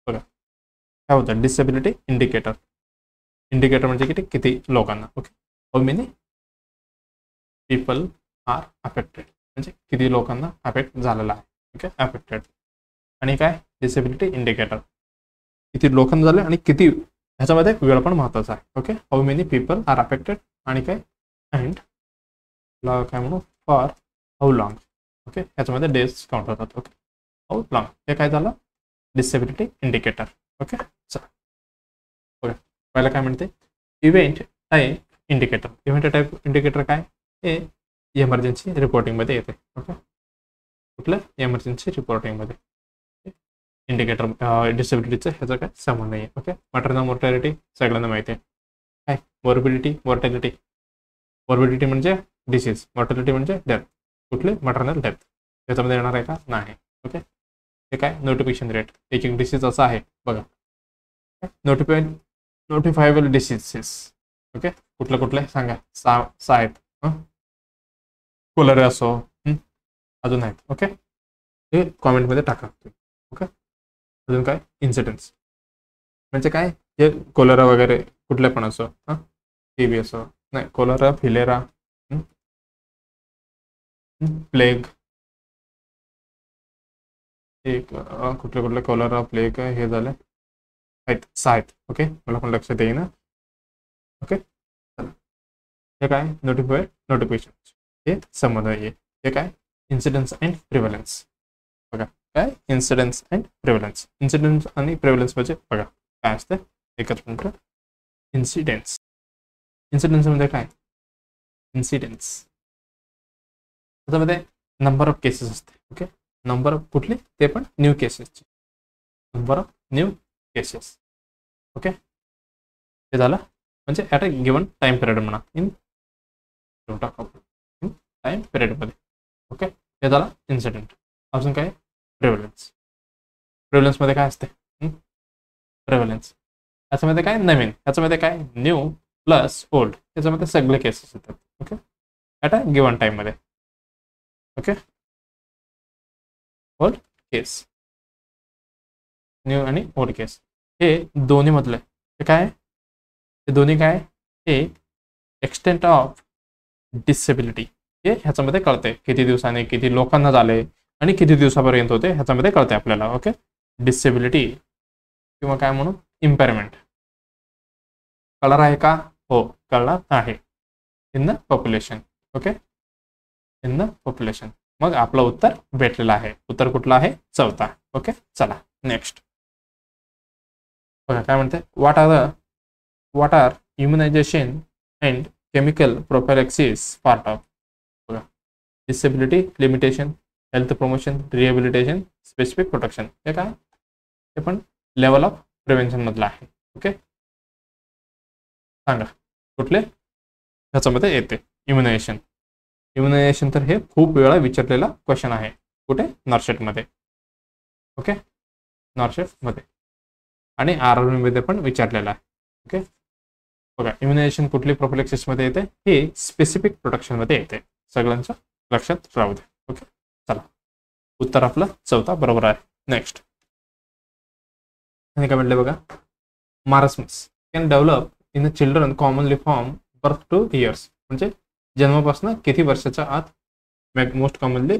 बघा काय होतं, डिसेबिलिटी इंडिकेटर. इंडिकेटर म्हणजे किती लोकांना. Okay, how many people are affected, म्हणजे किती लोकांना अफेक्ट झालेला आहे. Okay, affected. आणि काय डिसेबिलिटी इंडिकेटर, किती लोकांना झाले आणि किती, ह्याच्यामध्ये वेळ पण महत्त्वाचा आहे. Okay, how many people are affected आणि काय अँड काय म्हणू फॉर हाऊ लॉंग. ओके, ह्याच्यामध्ये डेज काउंट होतात. ओके, हाऊ लॉंग हे काय झालं, डिसेबिलिटी इंडिकेटर. ओके, चला बघा पहिला काय म्हणते, event type indicator. Event type indicator काय, हे इमर्जन्सी रिपोर्टिंगमध्ये येते. ओके, कुठलं इमर्जन्सी रिपोर्टिंगमध्ये इंडिकेटर डिसेबिलिटीचं ह्याचा काय संबंध नाही आहे. ओके, मटर्नल मोर्टॅलिटी सगळ्यांना माहिती आहे. काय मोर्बिडिटी म्हणजे डिसीज, मॉर्टॅलिटी म्हणजे डेथ. कुठले मटर्नल डेथ त्याच्यामध्ये येणार आहे का, नाही. ओके, हे काय नोटिफिकेशन रेट, एक डिसीज असं आहे बघा, नोटिफायबल डिसीजेस. ओके, कुठले सांगा, सहा आहेत. कोलरा असो, अजून आहेत. ओके, हे कॉमेंटमध्ये टाका. ओके, अजून काय इन्सिडेंट्स म्हणजे काय, हे कोलरा वगैरे कुठले पण असो, TB असो, नाही कोलरा, फिलेरा, प्लेग, एक कुठले कोलरा, प्लेग हे झाले आहेत, 6 आहेत. ओके, मला पण लक्षात येईना. ओके, चला हे काय नोटिफिकेशन हे संबंध आहे. हे काय इन्सिडेंट्स अँड प्रिव्हलन्स. बघा काय इन्सिडेंट्स अँड प्रिव्हलन्स. इन्सिडेंट्स आणि प्रिव्हलन्स म्हणजे बघा काय असतं, एकच मिनिट. इन्सिडेंट्समध्ये काय, इन्सिडेंट्स त्याच्यामध्ये नंबर ऑफ केसेस असते. ओके, नंबर ऑफ कुठले, ते पण न्यू केसेसचे, number of new cases. Okay, हे झालं म्हणजे at a given time period म्हणा, इन टाइम पिरियडमध्ये. ओके, हे झालं इन्सिडेंट. अजून काय प्रिव्हलन्समध्ये काय असते, प्रिव्हलन्स याच्यामध्ये काय नवीन, याच्यामध्ये काय न्यू प्लस ओल्ड, याच्यामध्ये सगळे केसेस येतात. ओके, ॲट अ गिवन टाइममध्ये. ओके, ओल्ड केस, न्यू आणि ओल्ड केस हे दोन्ही मधले हे काय, हे दोन्ही काय, हे एक्सटेंट ऑफ डिसेबिलिटी हे ह्याच्यामध्ये कळते, किती दिवसाने किती लोकांना झाले आणि किती दिवसापर्यंत होते ह्याच्यामध्ये कळते आपल्याला. ओके, डिसेबिलिटी किंवा काय म्हणू इम्पेअरमेंट. कलर आहे का? हो, कलर आहे. In the population. Okay, in the population. मग आपलं उत्तर भेटलेलं आहे. उत्तर कुठलं आहे? चौथा. ओके, चला नेक्स्ट बघा काय म्हणते. What are immunization and chemical prophylaxis part of? बघा, disability limitation, health promotion, rehabilitation, specific protection. हे काय? हे पण लेवल ऑफ प्रिव्हेन्शन मधलं आहे. ओके, सांगा कुठले ह्याच्यामध्ये येते इम्युनायझेशन. इम्युनायझेशन तर हे खूप वेळा विचारलेला क्वेश्चन आहे. कुठे? नॉर्शेटमध्ये. ओके, नॉर्शेटमध्ये आणि आरआरबी मध्ये पण विचारलेला आहे. ओके, बघा इम्युनायझेशन कुठली प्रोफिलॅक्सिस मध्ये येते? हे स्पेसिफिक प्रोटेक्शन मध्ये येते. सगळ्यांचं लक्षात राहू दे. ओके, चला उत्तर आपलं चौथा बरोबर आहे. नेक्स्ट आणि काय म्हटलं बघा, marasmus can develop in the children commonly from birth to years. म्हणजे जन्मापासून किती वर्षाच्या आत मोस्ट कॉमनली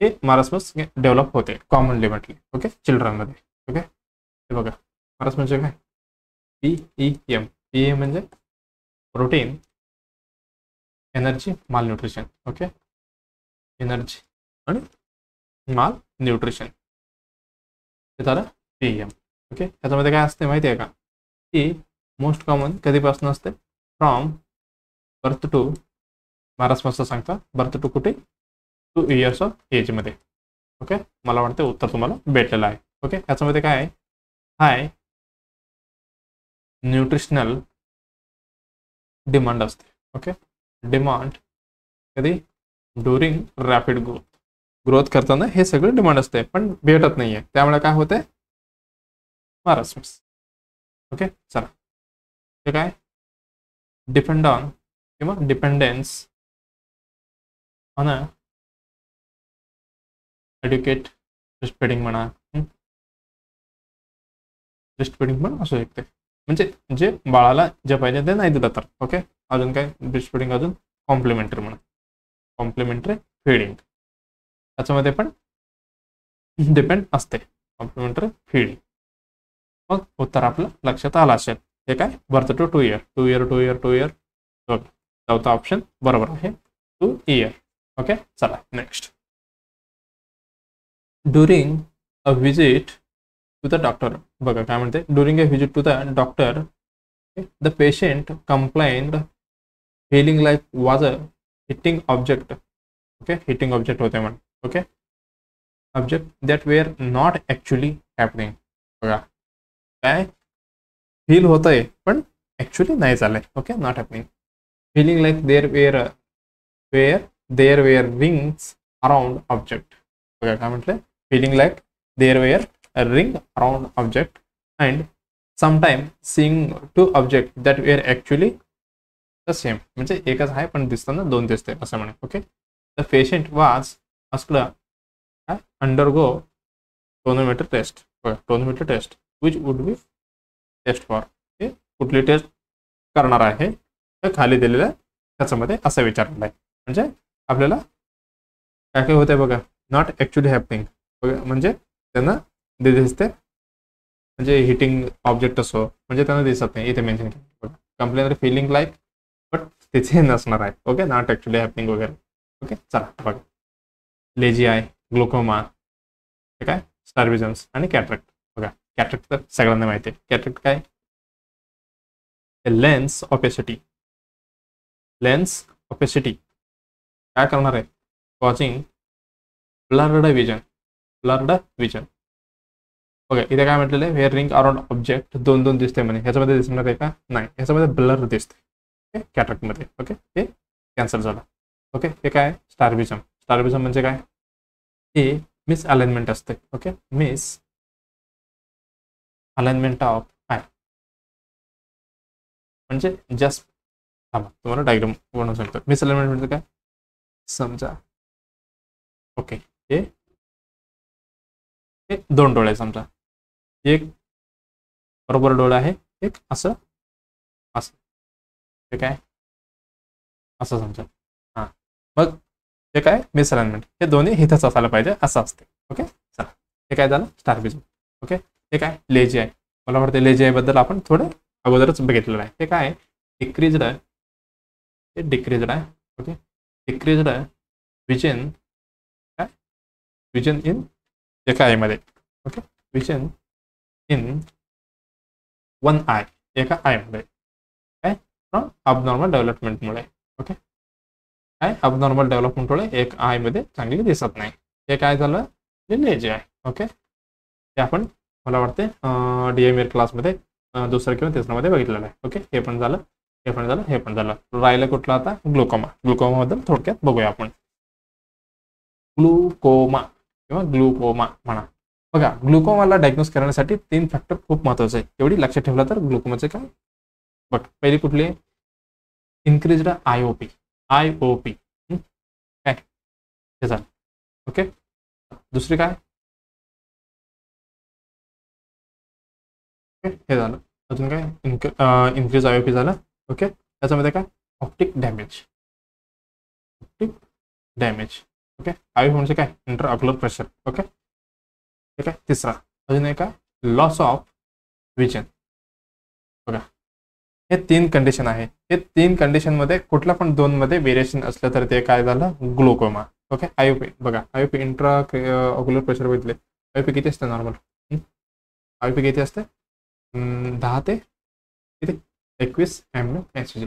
हे मारस्मस डेव्हलप होते कॉमनली म्हटले. ओके, चिल्ड्रनमध्ये. ओके, हे बघा मारस म्हणजे काय? PEM. PEM म्हणजे protein energy malnutrition. Okay, energy आणि माल न्यूट्रिशन हे झालं PEM. ओके, त्याच्यामध्ये काय असते माहिती आहे का? की मोस्ट कॉमन कधीपासून असते? फ्रॉम बर्थ टू, मारस्मसचं सांगता बर्थ टू कुठे? 2 इयर्स ऑफ एजमध्ये. ओके, मला वाटतं उत्तर तुम्हाला भेटलेलं आहे. ओके, याच्यामध्ये काय आहे? हाय न्यूट्रिशनल डिमांड असते. ओके, डिमांड कधी? ड्युरिंग रॅपिड ग्रोथ करताना हे सगळं डिमांड असते, पण भेटत नाहीये. त्यामुळे काय होते? मारस्मस. ओके, चला हे काय? डिपेंड ऑन किंवा dependence on educate breast feeding म्हणा, ब्रेस्ट फिडिंग पण असू शकते. म्हणजे जे बाळाला जे पाहिजे ते नाही दिलं तर. ओके, अजून काय? ब्रेस्ट फिडिंग, अजून कॉम्प्लिमेंटरी म्हणा, कॉम्प्लिमेंटरी फिडिंग त्याच्यामध्ये पण डिपेंड असते. Complementary feeding. मग उत्तर आपलं लक्षात आलं असेल. हे काय? Birth to 2 year. 2 year 2 year 2 year. चौथा ऑप्शन बरोबर आहे, 2 इयर. ओके, चला next. During a visit to the doctor. बघा काय म्हणते. During a visit to the doctor the patient complained feeling like was a hitting object. Okay, heating object होते म्हण. Okay, object that were not actually happening. बघा काय feel होत आहे पण ॲक्च्युली नाही झालंय. Okay, not happening. Feeling like there were rings around object. बघा काय म्हटलं. Feeling like there were a ring around object and sometime seeing 2 objects that were actually the same. म्हणजे एकच आहे पण दिसताना दोन दिसते असं म्हणे. Okay, the patient was asked undergo tonometer test. Tonometer test which would be test for. हे कुठली टेस्ट करणार आहे ते खाली दिलेलं त्याच्यामध्ये असं विचारलेलं आहे. म्हणजे आपल्याला काय काय होतंय बघा. नॉट ॲक्च्युली हॅपनिंग म्हणजे त्यांना दिसते, म्हणजे हिटिंग ऑब्जेक्ट असो म्हणजे त्यांना दिसत नाही. इथे मेन्शन केलं. कंप्लेनर फीलिंग लाईक बट तिथे नसणार आहे. ओके, नॉट ॲक्च्युली हॅपनिंग वगैरे. ओके, चला बघा. लेजी आय, ग्लुकोमा, हे काय? स्टार्बिझम्स आणि कॅटरेक्ट. बघा कॅटरेक्ट तर सगळ्यांना माहिती आहे. कॅटरेक्ट काय? Lens opacity. लेन्स ऑपेसिटी काय करणार आहे? Causing blurred vision. ओके, इथे काय म्हटलेलं आहे? वेअर रिंग अराउंड ऑब्जेक्ट दोन दोन दिसते म्हणे. ह्याच्यामध्ये दिसणार आहे का? नाही, ह्याच्यामध्ये ब्लर दिसते. ओके, कॅटरेक्टमध्ये. ओके, हे कॅन्सल झालं. ओके, हे काय? स्टार्बिझम. स्टार्बिझम म्हणजे काय? हे मिस अलाइनमेंट असते. Okay, miss alignment of I म्हणजे जस्ट तुम्हाला डायग्राम बनवू शकतो. मिस अलाइनमेंट म्हणजे काय? समजा ओके, हे दोन डोळे समजा. एक बरोबर डोळा आहे, एक असं असं. हे काय? असं समजा. हां, मग हे काय? मिसअलाइनमेंट. हे दोन्ही इथंच असायला पाहिजे असं असते. ओके, चला हे काय झालं? स्टार्बिझम. ओके, हे काय? लेजी आहे. मला वाटतं लेजी आहे बद्दल आपण थोडं अगोदरच बघितलेलं आहे. ते काय आहे, डिक्रीज्ड आहे, ते डिक्रीज्ड आहे. ओके, डिक्रीज्ड आहे विजन, काय विजन इन एका आयमध्ये. Okay, vision in one I, एका आयमध्ये, काय फ्रॉम अबनॉर्मल डेव्हलपमेंटमुळे. ओके, काय अबनॉर्मल डेव्हलपमेंटमुळे एक आयमध्ये चांगली दिसत नाही. हे काय झालं, जे लेजी आहे. ओके, ते आपण मला वाटते DML क्लासमध्ये दुसऱ्या किंवा तिसऱ्यामध्ये बघितलेलं आहे. ओके, हे पण झालं, हे पण झालं, हे पण झालं. राहिलं कुठलं आता, ग्लुकोमा. ग्लुकोमाबद्दल थोडक्यात बघूया आपण. ग्लुकोमा किंवा ग्लुकोमा म्हणा. बघा, ग्लुकोमाला डायग्नोज करण्यासाठी 3 फॅक्टर खूप महत्त्वाचे आहे. एवढी लक्षात ठेवलं तर ग्लुकोमाचे काय. बघ, पहिली कुठली, इन्क्रीज्ड IOP. IOP काय हे झालं. ओके, दुसरी काय, हे झालं. अजून काय, इन्क्रीज IOP झालं. ओके, त्याच्यामध्ये काय, optic damage. Optic damage. Okay, IOP म्हणजे काय, इंटरऑक्युलर प्रेशर. ओके, ठीक आहे. तिसरा अजून एक काय, लॉस ऑफ विजन. बघा, हे 3 कंडिशन आहे. हे 3 कंडिशनमध्ये कुठल्या पण 2 मध्ये व्हेरिएशन असलं तर ते काय झालं, ग्लुकोमा. ओके, IOP बघा, IOP इंट्रा ऑक्युलर प्रेशर बघितले. IOP किती असते नॉर्मल, IOP किती असते, 10 ते किती 21 mmHg.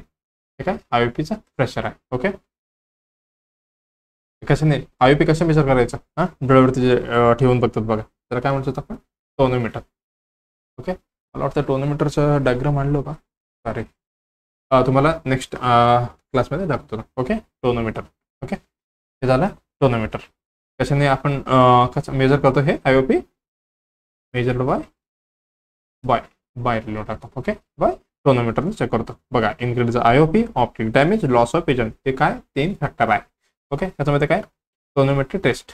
ठीक आहे, IOPचा प्रेशर आहे. ओके, कशाने IOP कसं मेजर करायचं, हां डोळ्यावरती जे ठेवून बघतात बघा, त्याला काय म्हणतात आपण, टोनोमीटर. ओके, मला वाटतं टोनोमीटरचं डायग्राम आणलो का, सॉरी तुम्हाला नेक्स्ट क्लासमध्ये दाखवतो. Okay, tonometer. ओके, हे झालं टोनोमीटर. कशाने आपण कसं मेजर करतो, हे IOP मेजर्ड बाय टाकतो. ओके, बाय टोनोमीटरने चेक करतो. बघा, increase IOP, optic damage, loss of vision, हे काय 3 फॅक्टर आहे. ओके, त्याच्यामध्ये काय, टोनोमेट्री टेस्ट.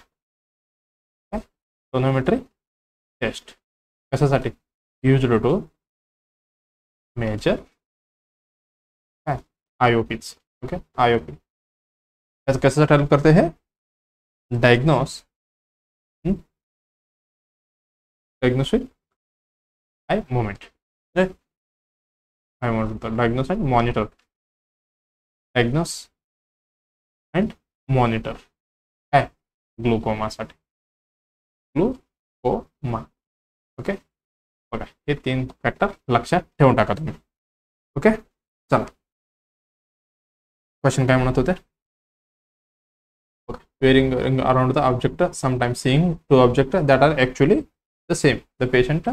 टोनोमेट्री टेस्ट कशासाठी, यूज्ड टू मेजर काय IOPs. ओके, IOP त्याचं कशासाठी हेल्प करते, हे डायग्नोस विथ आय मुवमेंट. काय म्हणतो, diagnose and monitor. Diagnose and monitor काय, ग्लुकोमासाठी. ग्लुकोमा. ओके, बघा, हे 3 फॅक्टर लक्षात ठेवून टाका तुम्ही. ओके, चला क्वेश्चन काय म्हणत होते, wearing around the object, sometimes seeing 2 object that are actually the same, the patient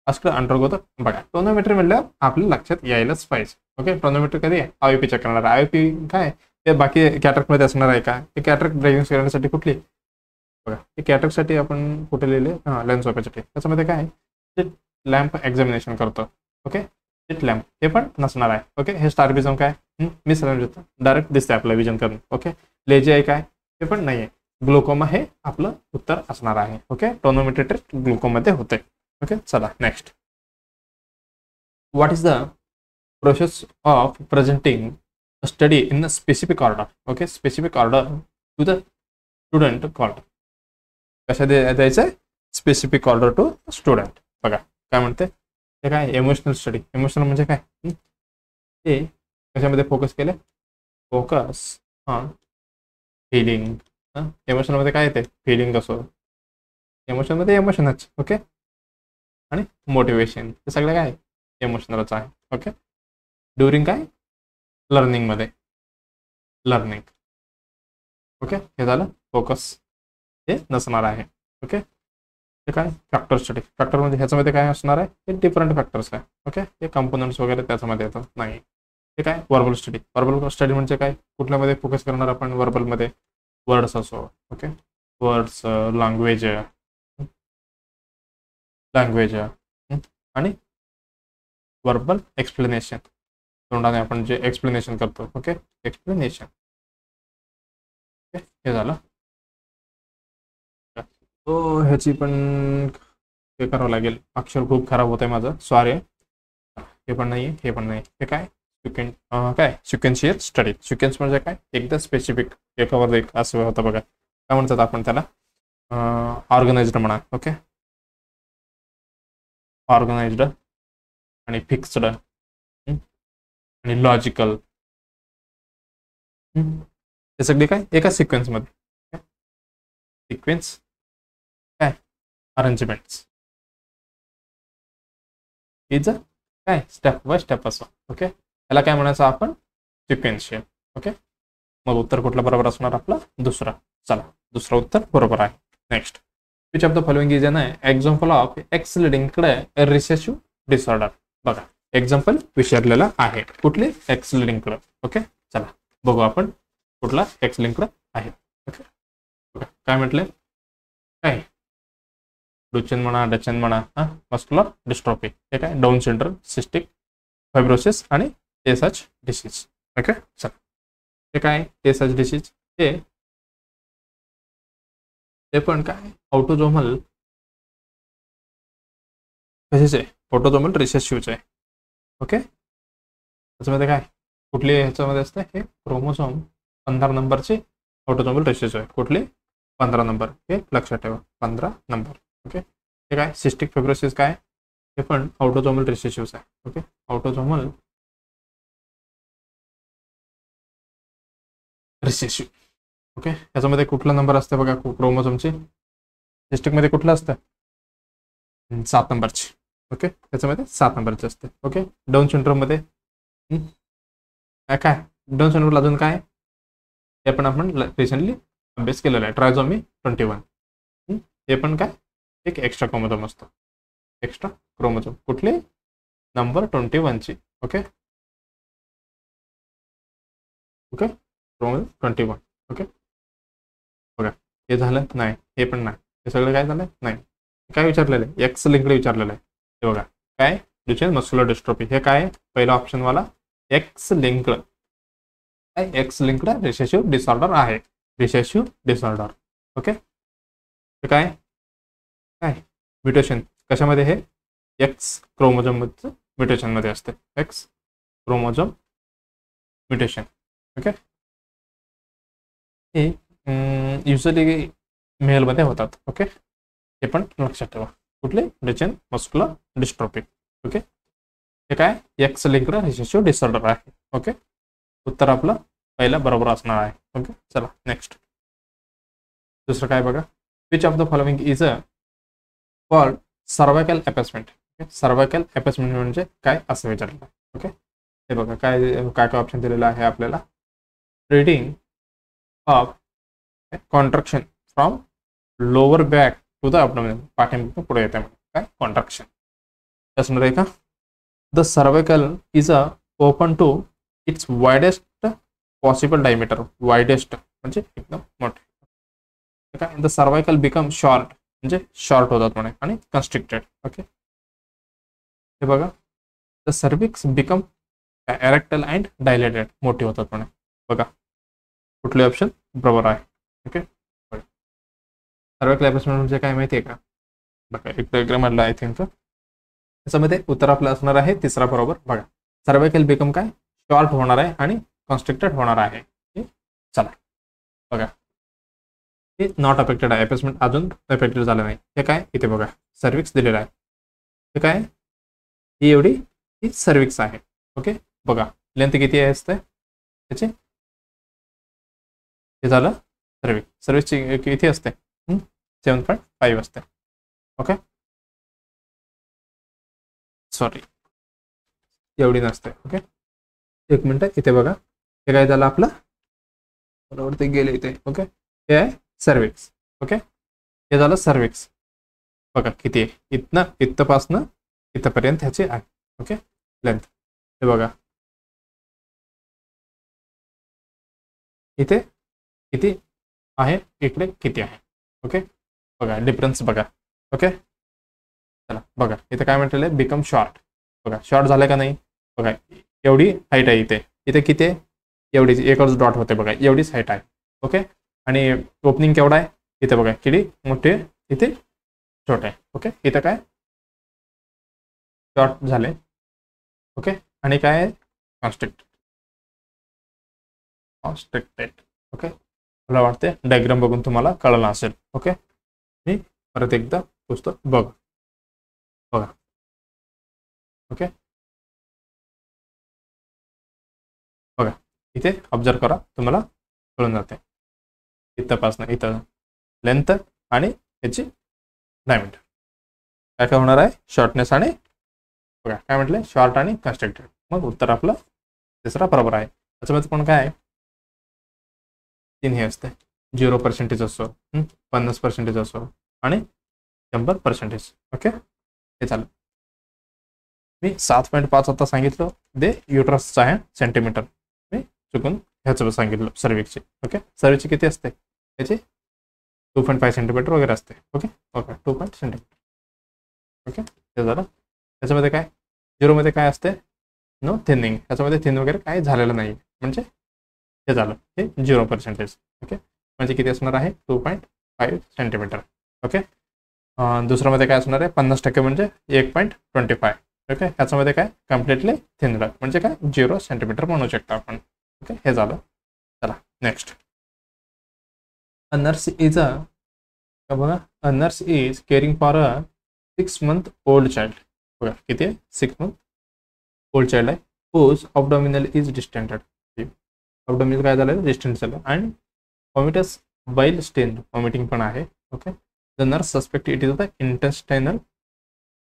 ask undergo the. बघा, टोनोमेट्री म्हणलं आपल्या लक्षात यायलाच पाहिजे. ओके, टोनोमेट्री कधी आहे, IOP चेक करणार. IOP काय, ते बाकी कॅटरॅक्टमध्ये असणार आहे का, ते कॅटरॅक्ट डायग्नोस करण्यासाठी कुठली, बघा, ते कॅटरॅक्टसाठी आपण कुठे लिहिले, हां लेन्स ऑपेसिटी. त्याच्यामध्ये काय आहे, लॅम्प एक्झामिनेशन करतो. ओके, चिट लॅम्प हे पण नसणार आहे. ओके, हे स्टारबिझम काय, मिस डायरेक्ट दिसते आपलं विजन करून. ओके, लेजी आहे काय, ते पण नाही आहे. ग्लुकोमा हे आपलं उत्तर असणार आहे. ओके, टोनोमेट्री टेस्ट ग्लुकोमध्ये होते. ओके, चला next. What is the process of presenting a study in a specific order. Okay, specific order to the student called. कशा द्यायचं, स्पेसिफिक ऑर्डर टू स्टुडंट. बघा काय म्हणते, ते काय, इमोशनल स्टडी. इमोशनल म्हणजे काय, ते कशामध्ये फोकस केले, फोकस ऑन फिलिंग. इमोशनलमध्ये काय येते, फिलिंग असो, इमोशनमध्ये इमोशनच. ओके, आणि मोटिवेशन, हे सगळं काय इमोशनलच आहे. ओके, ड्युरिंग काय, लर्निंगमध्ये, लर्निंग. ओके, हे झालं फोकस, हे नसणार आहे. ओके, हे काय, फॅक्टर स्टडी. फॅक्टरमध्ये ह्याच्यामध्ये काय असणार आहे, हे डिफरंट फॅक्टर्स आहे. ओके, हे कंपोनंट्स वगैरे त्याच्यामध्ये येतं नाही. हे काय, वर्बल स्टडी. वर्बल स्टडी म्हणजे काय, कुठल्यामध्ये फोकस करणार आपण, वर्बलमध्ये वर्ड्स असो. ओके, वर्ड्स, लँग्वेज आणि वर्बल एक्सप्लेनेशन, तोंडाने आपण जे एक्सप्लेनेशन करतो. Okay, explanation. हे झालं. तो ह्याची पण हे करावं लागेल, अक्षर खूप खराब होत आहे माझं, सॉरी. हे पण नाही, हे पण नाही. हे काय, काय सिक्वेन्शियल स्टडी. सिक्वेन्स म्हणजे काय, एकदा स्पेसिफिक, एकावर एक असं होतं बघा, काय म्हणतात आपण त्याला, ऑर्गनाइज्ड म्हणा. ओके, ऑर्गनाइज्ड आणि फिक्स्ड आणि लॉजिकल, हे सगळे काय एका सिक्वेन्समध्ये, सिक्वेन्स काय अरेंजमेंट्स इज काय स्टेप बाय स्टेप असं. ओके, याला काय म्हणायचं आपण सिक्वेन्शियल. ओके, मग उत्तर कुठलं बरोबर असणार आपला दुसरा. चला, दुसरं उत्तर बरोबर आहे. Next, which of the following is an example of X लिडिंगकडे रिसेसिव्ह डिसऑर्डर. बघा, एक्झाम्पल विचारलेलं आहे कुठली एक्स लिडिंगकडे. ओके, चला बघू आपण कुठला एक्स लिंककडे आहे. ओके, काय म्हटले, काय डुचेन म्हणा, डचेन म्हणा, मस्क्युलर डिस्ट्रॉफी, हे काय डाऊन सिंड्रोम, सिस्टिक फायब्रोसिस आणि टेसच डिसीज. ओके, चला, हे काय टेसच डिसीज, ते पण काय ऑटोझोमल कशाचे आहे, ऑटोझोमल रिसेसिव्हचे आहे. ओके, त्याच्यामध्ये काय कुठली ह्याच्यामध्ये असते, हे क्रोमोझोम 15 नंबरची ऑटोझोमल रिसेसिव्ह आहे. कुठली 15 नंबर, हे लक्षात ठेवा, 15 नंबर. ओके, हे काय सिस्टिक फायब्रोसिस काय, हे पण ऑटोझोमल रिसेसिव्ह आहे. Okay, autosomal recessive. ओके, याच्यामध्ये कुठला नंबर असते बघा क्रोमोझोमची, सिस्टिकमध्ये कुठलं असतं 7 नंबरची. ओके, त्याच्यामध्ये 7 नंबरची असते. ओके, डाऊन सिंड्रोममध्ये काय डाऊन सिंड्रोमला अजून काय, हे पण आपण रिसेंटली अभ्यास केलेला आहे, ट्रायझोमी 21. हे पण काय एक एक्स्ट्रा क्रोमोझोम असतो, एक्स्ट्रा क्रोमोझोम कुठली नंबर 21ची. Okay, okay, chromosome 21. ओके, बघा हे झालं नाही, हे पण नाही, हे सगळं काय झालं नाही. काय विचारलेलं आहे, एक्स लिंकडे विचारलेलं आहे. हे बघा काय ड्युचेन मस्क्युलर डिस्ट्रॉफी, हे काय पहिला ऑप्शनवाला एक्स लिंक्ड, काय एक्स लिंक्ड रिसेसिव्ह डिसऑर्डर आहे, रिसेसिव्ह डिसऑर्डर. ओके, हे काय काय म्युटेशन कशामध्ये, हे एक्स क्रोमोझोम म्युटेशनमध्ये असते, एक्स क्रोमोझोम म्युटेशन. ओके, हे युजली मेलमध्ये होतात. ओके, हे पण लक्षात ठेवा, कुठले ड्युचेन मस्क्युलर डिस्ट्रॉफी. ओके, हे काय एक्स लिंक्ड रिसेसिव्ह डिसऑर्डर आहे. ओके, उत्तर आपलं पहिलं बरोबर असणार आहे. ओके, चला नेक्स्ट, दुसरं काय बघा, which of the following is a called cervical effacement. Cervical effacement म्हणजे काय असं विचारलं. ओके, हे बघा काय काय काय ऑप्शन दिलेलं आहे आपल्याला, reading of contraction from lower back to the abdomen, पाठीमागून पुढे येते काय कॉन्ट्रॅक्शन असणार आहे का. The cervical is a open to its widest possible diameter, widest म्हणजे एकदम मोठे. काय द सर्वायकल बिकम शॉर्ट म्हणजे शॉर्ट होतात म्हणे आणि कन्स्ट्रिक्टेड. ओके, हे बघा the cervix become erectal and dilated, मोठी होतात म्हणे. बघा कुठले ऑप्शन बरोबर आहे. ओके, सर्वायकल अपेसमेंट म्हणजे काय माहिती आहे का, बघा एक डायग्राम म्हणलं आय थिंक, त्याच्यामध्ये उत्तर आपलं असणार आहे तिसरा बरोबर. बघा सर्वायकल बिकम काय शॉर्ट होणार आहे आणि कॉन्स्ट्रिक्टेड होणार आहे. चला बघा, हे नॉट अफेक्टेड आहे, अपेसमेंट अजून अफेक्टेड झालं नाही. हे काय इथे बघा सर्विक्स दिलेला आहे, हे काय ही एवढी ही सर्विक्स आहे. ओके, बघा लेंथ किती आहे असते त्याची, हे झालं सर्विक्स, सर्विसची किती असते 7.5 असते. ओके, सॉरी एवढी नसते. ओके, एक मिनिट, इथे बघा हे काय झालं आपलं बरोबर ते गेले इथे. ओके, हे आहे सर्विक्स. ओके, हे झालं सर्विक्स, बघा किती आहे इथनं इथपासनं इथपर्यंत ह्याची आहे. ओके, लेंथ हे बघा इथे किती आहे, इकडे किती आहे. ओके, बघा डिफरन्स बघा. ओके, चला बघा इथे काय म्हटलेलं आहे, बिकम शॉर्ट. बघा शॉर्ट झालं का नाही, बघा एवढी हाईट आहे इथे, इथे किती आहे एवढीच, एकच डॉट होते बघा, एवढीच हाईट आहे. ओके, आणि ओपनिंग केवढा आहे इथे बघा, किती मोठे इथे छोटे आहे. ओके, इथं काय शॉर्ट झाले. ओके, आणि काय आहे कॉन्स्ट्रिक्टेड. ओके, मला वाटते डायग्राम बघून तुम्हाला कळलं असेल. ओके, मी परत एकदा पुस्तक बघा. ओके, इथे ऑब्झर्व करा, तुम्हाला कळून जाते. इथंपासनं इथं लेंथ आणि याची डायमीटर काय काय होणार आहे, शॉर्टनेस आणि बघा काय म्हटलं, शॉर्ट आणि कन्स्ट्रक्टेड. मग उत्तर आपलं तिसरा बरोबर आहे. त्याच्यामध्ये पण काय 3 हे असते, 0% असो, 50% असो आणि 100%. ओके, हे चालेल. मी 7.5 आता सांगितलं, दे युट्रसचं आहे सेंटीमीटर, मी चुकून ह्याचं सांगितलं सर्विकची. ओके, सर्विकची किती असते, याची 2.5 सेंटीमीटर वगैरे असते. Okay okay 2 centimetre. ओके, हे झालं. त्याच्यामध्ये काय 0मध्ये काय असते, नो थिनिंग, त्याच्यामध्ये थिन वगैरे काय झालेलं नाही, म्हणजे हे झालं, हे 0%. ओके, म्हणजे किती असणार आहे, 2.5 सेंटीमीटर. ओके, दुसऱ्यामध्ये काय असणार आहे 50% म्हणजे 1.25. ओके, ह्याच्यामध्ये काय कम्प्लिटली थिनड म्हणजे काय 0 सेंटीमीटर म्हणू शकतो आपण. ओके, हे झालं. चला नेक्स्ट. अ नर्स इज बघा, अ nurse is caring for a 6 month old child. बघा किती आहे, 6 month ओल्ड चाइल्ड आहे, हुज अबडोमिनल इज डिस्टेंटेड. अबडोमिनल काय झालं, डिस्टेंट झालं, आणि वॉमिटस बाईल स्टेन, वॉमिटिंग पण आहे. Okay, the nurse suspect it is the intestinal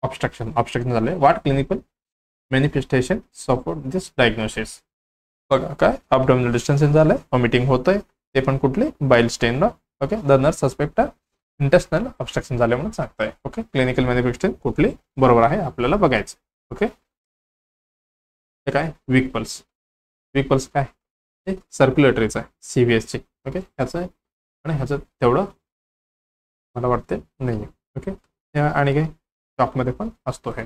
obstruction झालंय. What clinical manifestation support this diagnosis. बघा काय अबडोमिनल डिस्टेंशन झालंय, वॉमिटिंग होतंय, ते पण कुठले बाईल स्टेन. Okay, the nurse suspect intestinal obstruction झाले म्हणून सांगताय. ओके, क्लिनिकल मॅनिफेस्टेशन कुठली बरोबर आहे आपल्याला बघायचं. ओके, हे काय वीक पल्स. वीक पल्स काय, हे सर्क्युलेटरीचं आहे, CVSची. ओके, ह्याचं आहे आणि ह्याचं तेवढं मला वाटते नाही आहे. ओके, आणि काय शॉकमध्ये पण असतो हे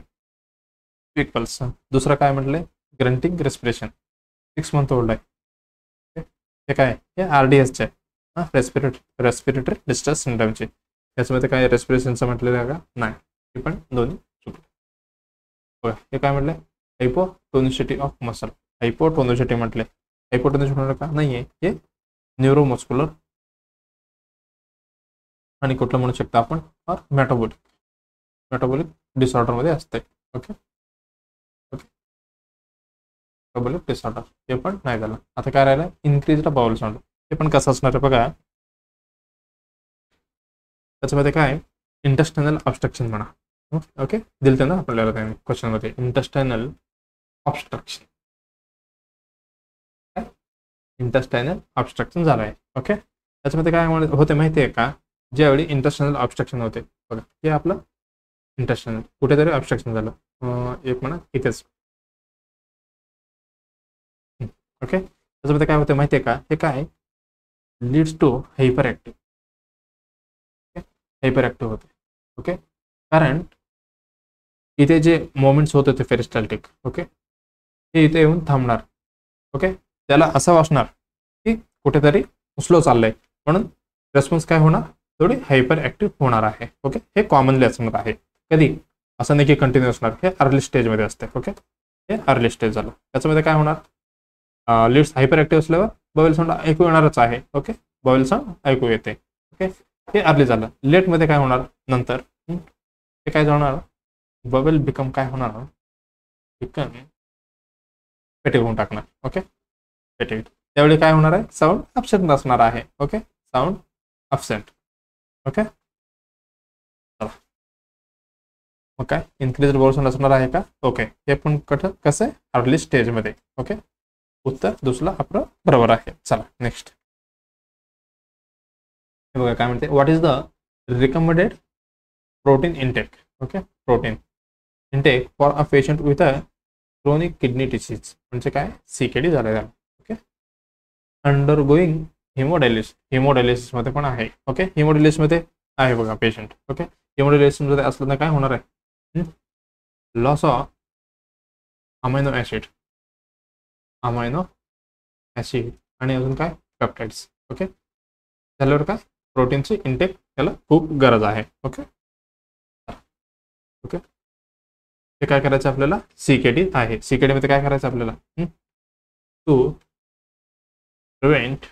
वीक पल्स. दुसरं काय म्हटलंय, ग्रंटिंग रेस्पिरेशन, 6 month ओल्ड आहे. हे काय, हे RDSचे आहे, रेस्पिरेटरी डिस्ट्रेस सिंड्रोमचे. याच्यामध्ये काय रेस्पिरेशनचं म्हटलेलं आहे का, नाही, हे पण दोन्ही चुकले. बघा हे काय म्हटलंय, हायपोटोनिसिटी ऑफ मसल. हायपोटोनिसिटी म्हटले, हायपोटोनिसिटी म्हटलं का नाही आहे, हे न्यूरोमस्क्युलर आणि कुठलं म्हणू शकता आपण, मेटाबॉलिक डिसऑर्डरमध्ये असते. ओके ओके, मेटाबॉलिक डिसऑर्डर हे पण नाही झालं. आता काय राहिलं, इन्क्रीज बाउल साऊंड. हे पण कसं असणार आहे बघा, त्याच्यामध्ये काय इंटेस्टाइनल ऑब्स्ट्रक्शन म्हणा. ओके, दिलते ना आपल्याला त्यांनी क्वेश्चनमध्ये, इंटेस्टाइनल ऑब्स्ट्रक्शन, इंटेस्टाइनल ऑब्स्ट्रक्शन झालं आहे. ओके, त्याच्यामध्ये काय होते माहिती आहे का, ज्यावेळी इंटेस्टाइनल ऑब्स्ट्रक्शन होते बघा, हे आपलं इंटेस्टाइनल कुठेतरी ऑब्स्ट्रक्शन झालं, एक म्हणा इथेच. ओके, त्याच्यामध्ये काय होते माहिती आहे का, हे काय लीड्स टू हायपर ॲक्टिव्ह होते. ओके, कारण इथे जे मोमेंट्स होत होते पेरिस्टाल्टिक, ओके, हे इथे येऊन थांबणार. ओके, त्याला असं वाटणार की कुठेतरी स्लो चाललंय, म्हणून रेस्पॉन्स काय होणार, थोडी हायपर ॲक्टिव्ह होणार आहे. ओके, हे कॉमनली असणार आहे. कधी असं नाही की कंटिन्यू असणार, हे अर्ली स्टेजमध्ये असते. ओके, हे अर्ली स्टेज झालं. त्याच्यामध्ये काय होणार, लीड्स हायपर ॲक्टिव्ह असल्यावर बबल साऊंड ऐकू येणारच आहे. ओके, बबल साऊंड ऐकू येते. ओके, हे अर्ली झालं. लेटमध्ये काय होणार, नंतर हे काय जाणार, बबल बिकम काय होणार, बिकम पेटिव होऊन टाकणार. ओके, पेटिव, त्यावेळी काय होणार आहे, साऊंड अब्सेंट असणार आहे. Okay, sound absent. ओके, चला मग काय इन्क्रीज बबल साऊंड असणार आहे का. ओके, हे पण कसं आहे, अर्ली स्टेजमध्ये. ओके, उत्तर दुसरं आपलं बरोबर आहे. चला नेक्स्ट. हे बघा काय म्हणते, what is the recommended protein intake. Okay, protein intake for a patient with a chronic kidney disease, म्हणजे काय CKD झालेला. ओके, अंडर गोईंग हिमोडायलिसिसमध्ये पण आहे. ओके, हिमोडायलिसिसमध्ये आहे बघा पेशंट. ओके, हिमोडायलिसिसमध्ये असलं तर काय होणार आहे, लॉस ऑफ अमायनो ॲसिड आणि अजून काय पेप्टाइड्स. ओके, झाल्यावर काय प्रोटीनचे इंटेक त्याला खूप गरज आहे. ओके ओके, हे काय करायचं आपल्याला, CKD आहे. CKD मध्ये काय करायचं आपल्याला, टू प्रिव्हेंट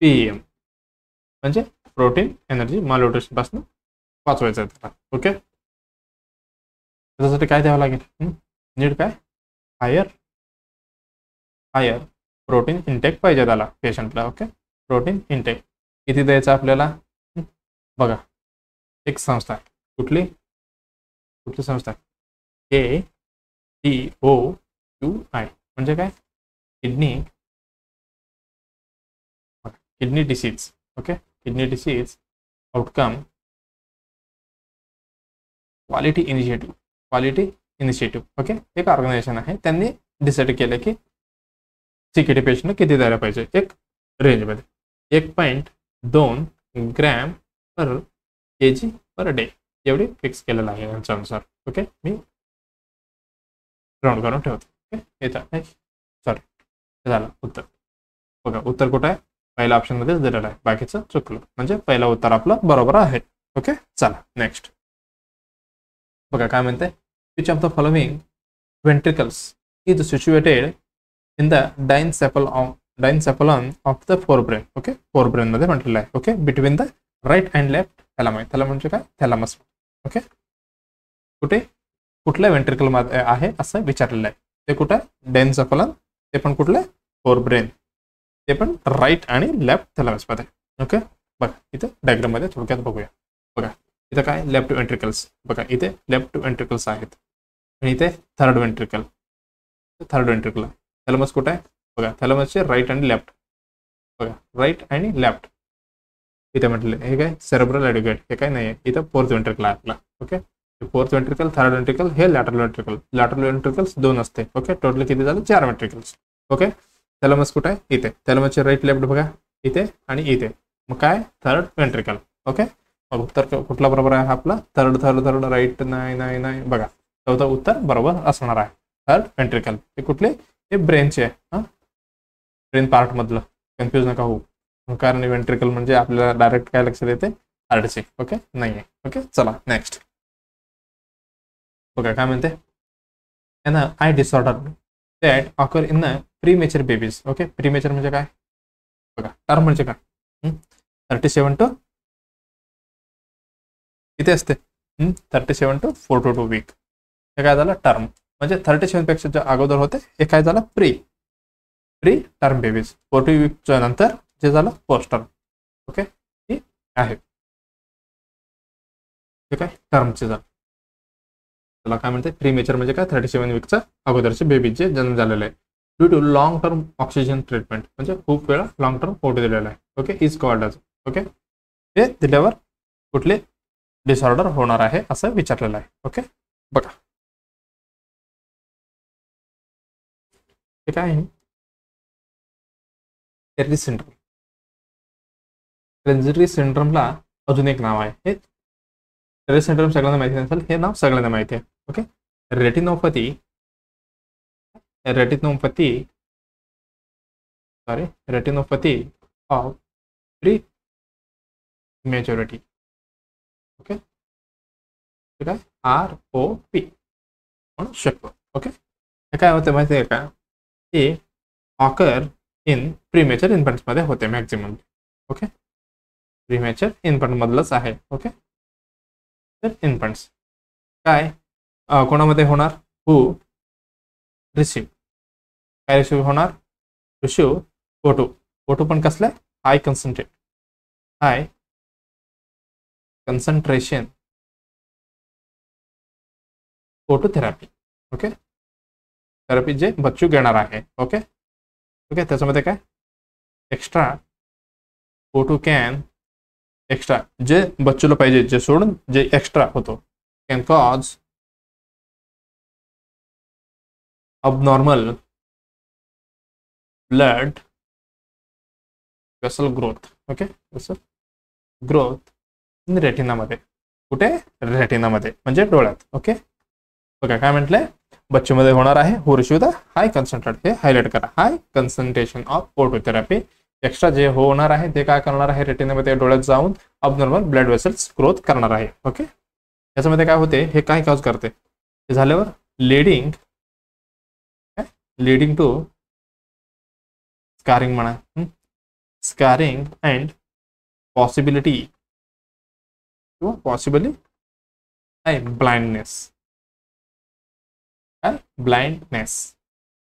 PEM, म्हणजे प्रोटीन एनर्जी मालन्यूट्रिशन पासून वाचवायचं आहे त्याला. ओके, त्याच्यासाठी काय द्यावं लागेल, नीड काय हायर प्रोटीन इंटेक पाहिजे त्याला पेशंटला. ओके, प्रोटीन इंटेक किती द्यायचं आपल्याला. बघा, एक संस्था आहे, कुठली संस्था, KDOQI म्हणजे काय, kidney disease. Okay, kidney disease outcome quality initiative. Okay, एक ऑर्गनायझेशन आहे, त्यांनी डिसाईड केलं की CKD पेशंट किती द्यायला पाहिजे, एक रेंजमध्ये 1.2 gram per kg per day एवढी फिक्स केलेलं आहे यांच्यानुसार. ओके, मी राऊंड करून ठेवतो. ओके, येतं सॉरी, झालं उत्तर. बघा, उत्तर कुठं आहे, पहिल्या ऑप्शनमध्येच दिलेलं आहे, बाकीचं चुकलं, म्हणजे पहिलं उत्तर आपलं बरोबर आहे. ओके, चला नेक्स्ट. बघा काय म्हणते, which of the following ventricles is situated in the diencephalon of the forebrain. Okay, forebrain मध्ये म्हटलेलं आहे. Okay, between the right and left thalamus. त्याला म्हणजे काय, थॅलॅमस. ओके, कुठल्या वेंट्रिकल मध्ये आहे असं विचारलेलं आहे. ते कुठं आहे, डायन्सेफॅलॉन, ते पण कुठलं, फोरब्रेन, ते पण राईट आणि लेफ्ट थॅलॅमस मध्ये. ओके, बघा इथे डायग्राम मध्ये थोडक्यात बघूया. बघा इथं काय, लेफ्ट वेंट्रिकल्स. बघा इथे लेफ्ट वेंट्रिकल्स आहेत आणि इथे थर्ड वेंट्रिकल थॅलमस कुठे आहे. बघा थॅलमसचे राईट आणि लेफ्ट. बघा राईट आणि लेफ्ट इथे म्हटले, हे काय सेरेब्रल एड्युकेट, हे काय नाही आहे. इथं फोर्थ वेंट्रिकल आहे आपला. Okay, fourth ventricle, third ventricle, हे लॅटरल वेंट्रिकल्स 2 असते. ओके, टोटल किती झालं, 4 वेंट्रिकल्स. ओके, थॅलमस कुठे आहे, इथे. थॅलमसचे राईट लेफ्ट बघा, इथे आणि इथे. मग काय, थर्ड वेंट्रिकल. ओके, मग उत्तर कुठला बरोबर आहे आपला, थर्ड राईट, नाही बघा, चौथं उत्तर बरोबर असणार आहे, थर्ड वेंट्रिकल. हे कुठले, हे ब्रेनचे आहे, ब्रेन पार्ट मधलं, कन्फ्युज नका होऊ, कारण वेंट्रिकल म्हणजे आपल्याला डायरेक्ट काय लक्षात येते, हार्टचे. ओके, नाही आहे. ओके, चला नेक्स्ट. बघा काय म्हणते, an eye disorder that occur in premature babies. Okay, premature म्हणजे काय, बघा टर्म म्हणजे काय, 37 to किती असते, 37 to 42 वीक. हे काय झालं, टर्म म्हणजे 37 पेक्षा जे अगोदर होते हे काय झालं, प्री टर्म बेबीज. 40 वीकच्या नंतर जे झालं पोस्ट टर्म. ओके, ही आहे, हे काय टर्मचे झालं. त्याला काय म्हणते, प्रीमेचर म्हणजे काय, 37 वीकचा अगोदरचे बेबीचे जन्म झालेले आहे. Due to long term oxygen treatment, म्हणजे खूप वेळा लॉंग टर्म फोटो दिलेला आहे. Okay, is called age. Okay, हे दिल्यावर कुठले डिसऑर्डर होणार आहे असं विचारलेलं आहे. ओके, बघा हे काय आहे, रेंजरी सिंड्रोम. रेंजरी सिंड्रोमला अजून एक नाव आहे. हे रेंजरी सिंड्रोम सगळ्यांना माहिती नसेल, हे नाव सगळ्यांना माहिती आहे. Okay, retinopathy of pre maturity. Okay, ठीक आहे, ROP म्हणू शकतो. ओके, हे काय होतं माहिती आहे का, हे ऑकर इन प्रीमेचर इन्फंट्स मध्ये होते मॅक्झिमम. ओके, प्रीमेचर इन्फंट मधलंच आहे. ओके, तर इन्फंट्स काय कोणामध्ये होणार, हू रिसीव, काय रिसीव होणार, रिसीव फोटो पण कसलं, हाय कन्सन्ट्रेशन फोटोथेरपी. ओके, थेरपी जे बच्चू घेणार आहे. ओके, ओके, त्याच्यामध्ये काय एक्स्ट्रा फोटो कॅन, एक्स्ट्रा जे बच्चूला पाहिजे, जे सोडून जे एक्स्ट्रा होतो, can cause abnormal blood vessel growth. Okay, vessel growth in रेटिनामध्ये. कुठे, रेटिनामध्ये म्हणजे डोळ्यात. ओके, बघा काय म्हटलंय, बच्चूमध्ये होणार आहे, हू रिसीव द हाय कन्सन्ट्रेट, हे हायलाइट करा, हाय कन्सन्ट्रेशन ऑफ फोटोथेरपी. एक्स्ट्रा जे होणार आहे ते काय करणार आहे, रेटिनामध्ये डोळ्यात जाऊन अबनॉर्मल ब्लड वेसल्स ग्रोथ करणार आहे. ओके, याच्यामध्ये काय होते, हे काय कॉज करते, हे झाल्यावर लीडिंग टू स्कारिंग म्हणा, स्कारिंग अँड पॉसिबिलिटी किंवा पॉसिबली काय ब्लाइंडनेस.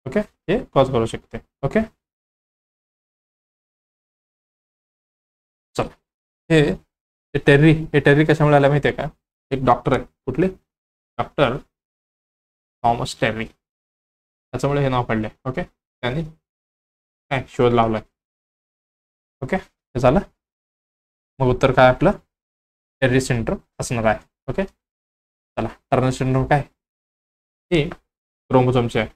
ओके, हे कॉज करू शकते. ओके, हे टेर्री कशामुळे आलं माहिती आहे का? एक डॉक्टर आहे, कुठले? डॉक्टर थॉमस टेर्री, त्याच्यामुळे हे नाव पडलंय. ओके, त्यांनी काय शोध लावलाय. ओके, हे झालं. मग उत्तर काय आपलं? टेर्री सिंड्रोम असणार आहे. ओके, चला. टर्नर सिंड्रोम काय? हे क्रोमोझोमचे आहे.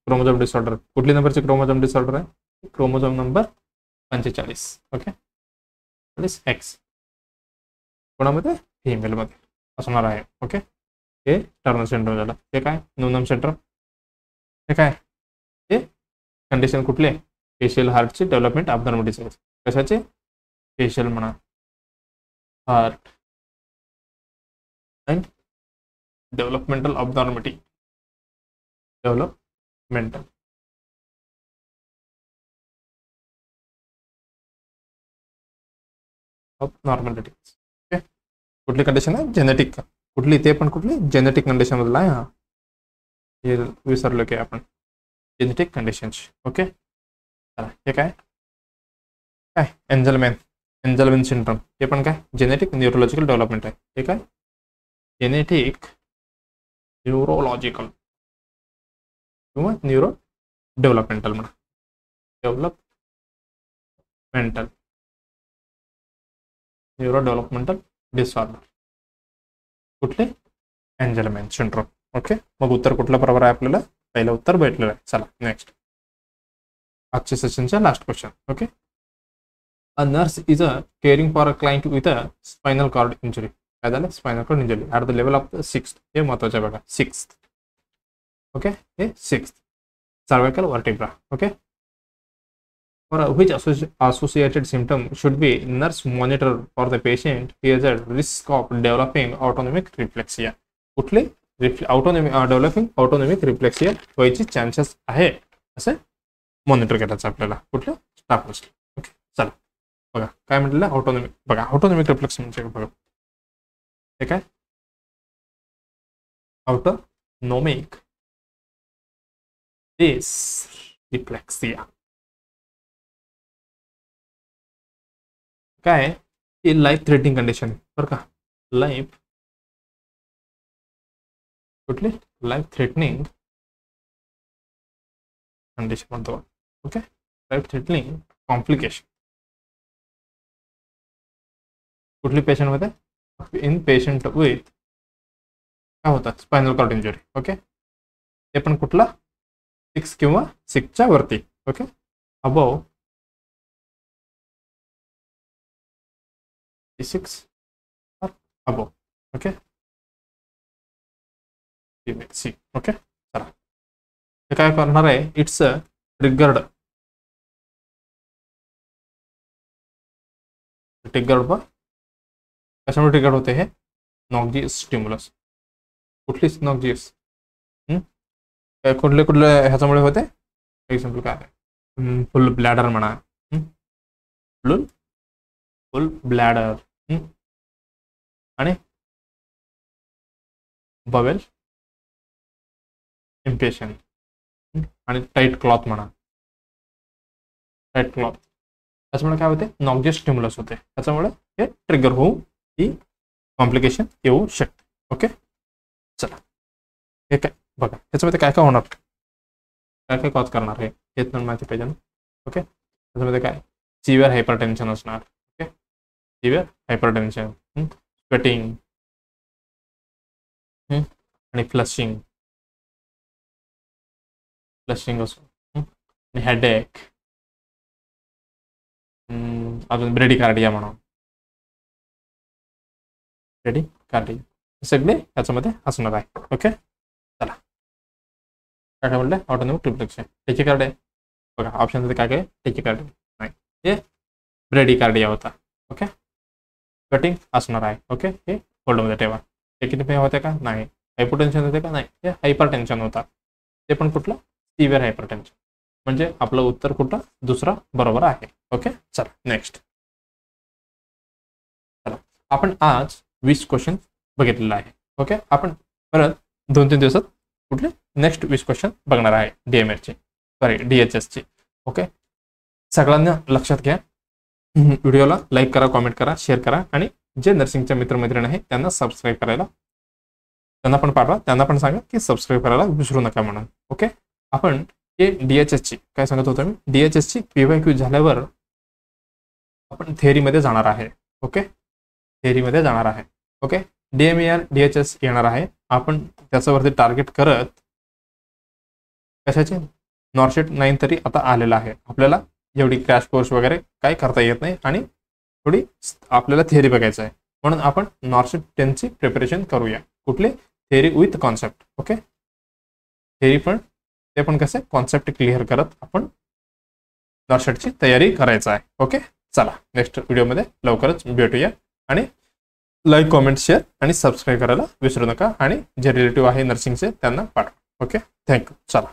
Chromosome disorder. कुठली नंबरचे क्रोमोझोम डिसऑर्डर आहे? Chromosome number 45. Okay, x. कोणामध्ये? फिमेलमध्ये असणार आहे. ओके, हे टर्नर सिंड्रोम झालं. हे काय? Noonan syndrome. हे काय? हे कंडिशन कुठले? फेशियल हार्टची डेव्हलपमेंट अबनॉर्मॅलिटी. कशाचे? फेशियल म्हणा, heart and developmental abnormality. Developmental abnormality. Okay, कुठली कंडिशन आहे? जेनेटिक. कुठली? ते पण कुठली? जेनेटिक कंडिशन मधला आहे. हा, हे विसरलो की आपण. Genetic conditions. ओके, चला. हे काय? एंजलमॅन सिंड्रोम. हे पण काय? जेनेटिक न्यूरोलॉजिकल डेव्हलपमेंट आहे. हे काय? जेनेटिक न्यूरोलॉजिकल किंवा न्यूरो डेव्हलपमेंटल म्हणा. Neuro developmental disorder. कुठले? एंजलमॅन सिंड्रोम. ओके, मग उत्तर कुठलं बरोबर आहे आपल्याला? पहिलं उत्तर भेटलेलं आहे. चला नेक्स्ट, आजच्या सेशनचा last question. Okay, a nurse is caring for a client with a spinal cord injury. काय झालं? Spinal cord injury at the level of the 6th. हे महत्वाचं आहे बघा, 6th. ओके, हे 6th cervical vertebra. Okay, for which associated symptom should be nurse monitor for the patient he has a risk of developing autonomic reflexia. कुठले? Developing autonomic reflexia व्हायची chances आहे असं monitor करायचं आपल्याला. कुठलं? Staff nurse. ओके, चला बघा काय म्हटलं? ऑटोनॉमिक. बघा ऑटोनॉमिक रिफ्लेक्स म्हणजे बघा हे काय? ऑटोनॉमिक डिसरिफ्लेक्सिया. काय? ही लाईफ थ्रेटनिंग कंडिशन बरं का? लाईफ कुठली? लाईफ थ्रेटनिंग कंडिशन म्हणतो. Okay, life threatening complication. कुठली पेशंटमध्ये? इन पेशंट विथ काय होतात? Spinal cord injury. ओके, हे पण कुठला? 6 किंवा 6च्या वरती. Okay, above 6 above. Okay, C. Okay, चला. हे काय करणार आहे? It's triggered by. कशामुळे ट्रिगर्ड होते हे? Noxious stimulus. कुठली नॉक्झियस? कुठले ह्याच्यामुळे होते? एक्झाम्पल काय? फुल ब्लॅडर म्हणा. फुल ब्लॅडर आणि बवेल इम्पेशन आणि टाईट क्लॉथ म्हणा. टाईट क्लॉथ त्याच्यामुळे काय होते? नॉक्झियस स्टिम्युलस होते. त्याच्यामुळे हे ट्रिगर होऊन ही कॉम्प्लिकेशन येऊ शकते. ओके, चला. हे काय बघा त्याच्यामध्ये काय काय होणार? काय कॉज करणार हे पण माहिती पाहिजे ना. ओके, त्याच्यामध्ये काय? सिव्हिअर हायपरटेन्शन असणार. ओके, सिव्हिअर हायपरटेन्शन, स्वेटिंग आणि फ्लशिंग असो, आणि हेडेक, अजून ब्रेडिकार्डिया म्हणा. ब्रेडिकार्डिया सगळे याच्यामध्ये असणार आहे. ओके, चला. काय म्हणलं? Autonomic reflection. टेकिकार्डिया बघा ऑप्शनमध्ये काय काय? टेकिकार्डिया नाही, हे ब्रेडिकार्डिया होता. ओके, कटिंग असणार आहे. ओके, हे होल्डमध्ये ठेवा. टेकिकार्डिया होते का? नाही. हायपोटेन्शन होते का? नाही, हे हायपर टेन्शन होता. ते पण कुठलं? Severe hypertension. म्हणजे आपलं उत्तर कुठलं? दुसरा बरोबर आहे. ओके, चला नेक्स्ट. चला, आपण आज 20 क्वेश्चन बघितलेला आहे. ओके, आपण परत 2-3 दिवसात कुठले नेक्स्ट 20 क्वेश्चन बघणार आहे DMS चे, सॉरी DHS चे. ओके, सगळ्यांना लक्षात घ्या. व्हिडिओला लाईक करा, कॉमेंट करा, शेअर करा आणि जे नर्सिंगच्या मित्रमैत्रिणी आहेत त्यांना सबस्क्राईब करायला, त्यांना पण पाठवा, त्यांना पण सांगा की सबस्क्राईब करायला विसरू नका म्हणून. ओके. आपण हे DHSची काय सांगत होतो मी, DHSची PYQ झाल्यावर आपण थेअरीमध्ये जाणार आहे. ओके. थेअरीमध्ये जाणार आहे. ओके. DMER DHS येणार आहे. आपण त्याच्यावरती टार्गेट करत कशाचे नॉर्शेट 9 तरी आता आलेला आहे. आपल्याला एवढी क्रॅश कोर्स वगैरे काही करता येत नाही आणि थोडी आपल्याला थेअरी बघायचं आहे, म्हणून आपण नॉर्शेट 10ची प्रिपरेशन करूया. कुठले theory with concept. Okay. Theory पण ते पण कसं कॉन्सेप्ट क्लिअर करत आपण नॉर्शेटची तयारी करायचं आहे. ओके. चला नेक्स्ट व्हिडिओमध्ये लवकरच भेटूया आणि लाईक, कॉमेंट, शेअर आणि सबस्क्राईब करायला विसरू नका आणि जे रिलेटिव्ह आहे नर्सिंगचे त्यांना पाठवा. ओके. थँक्यू. चला.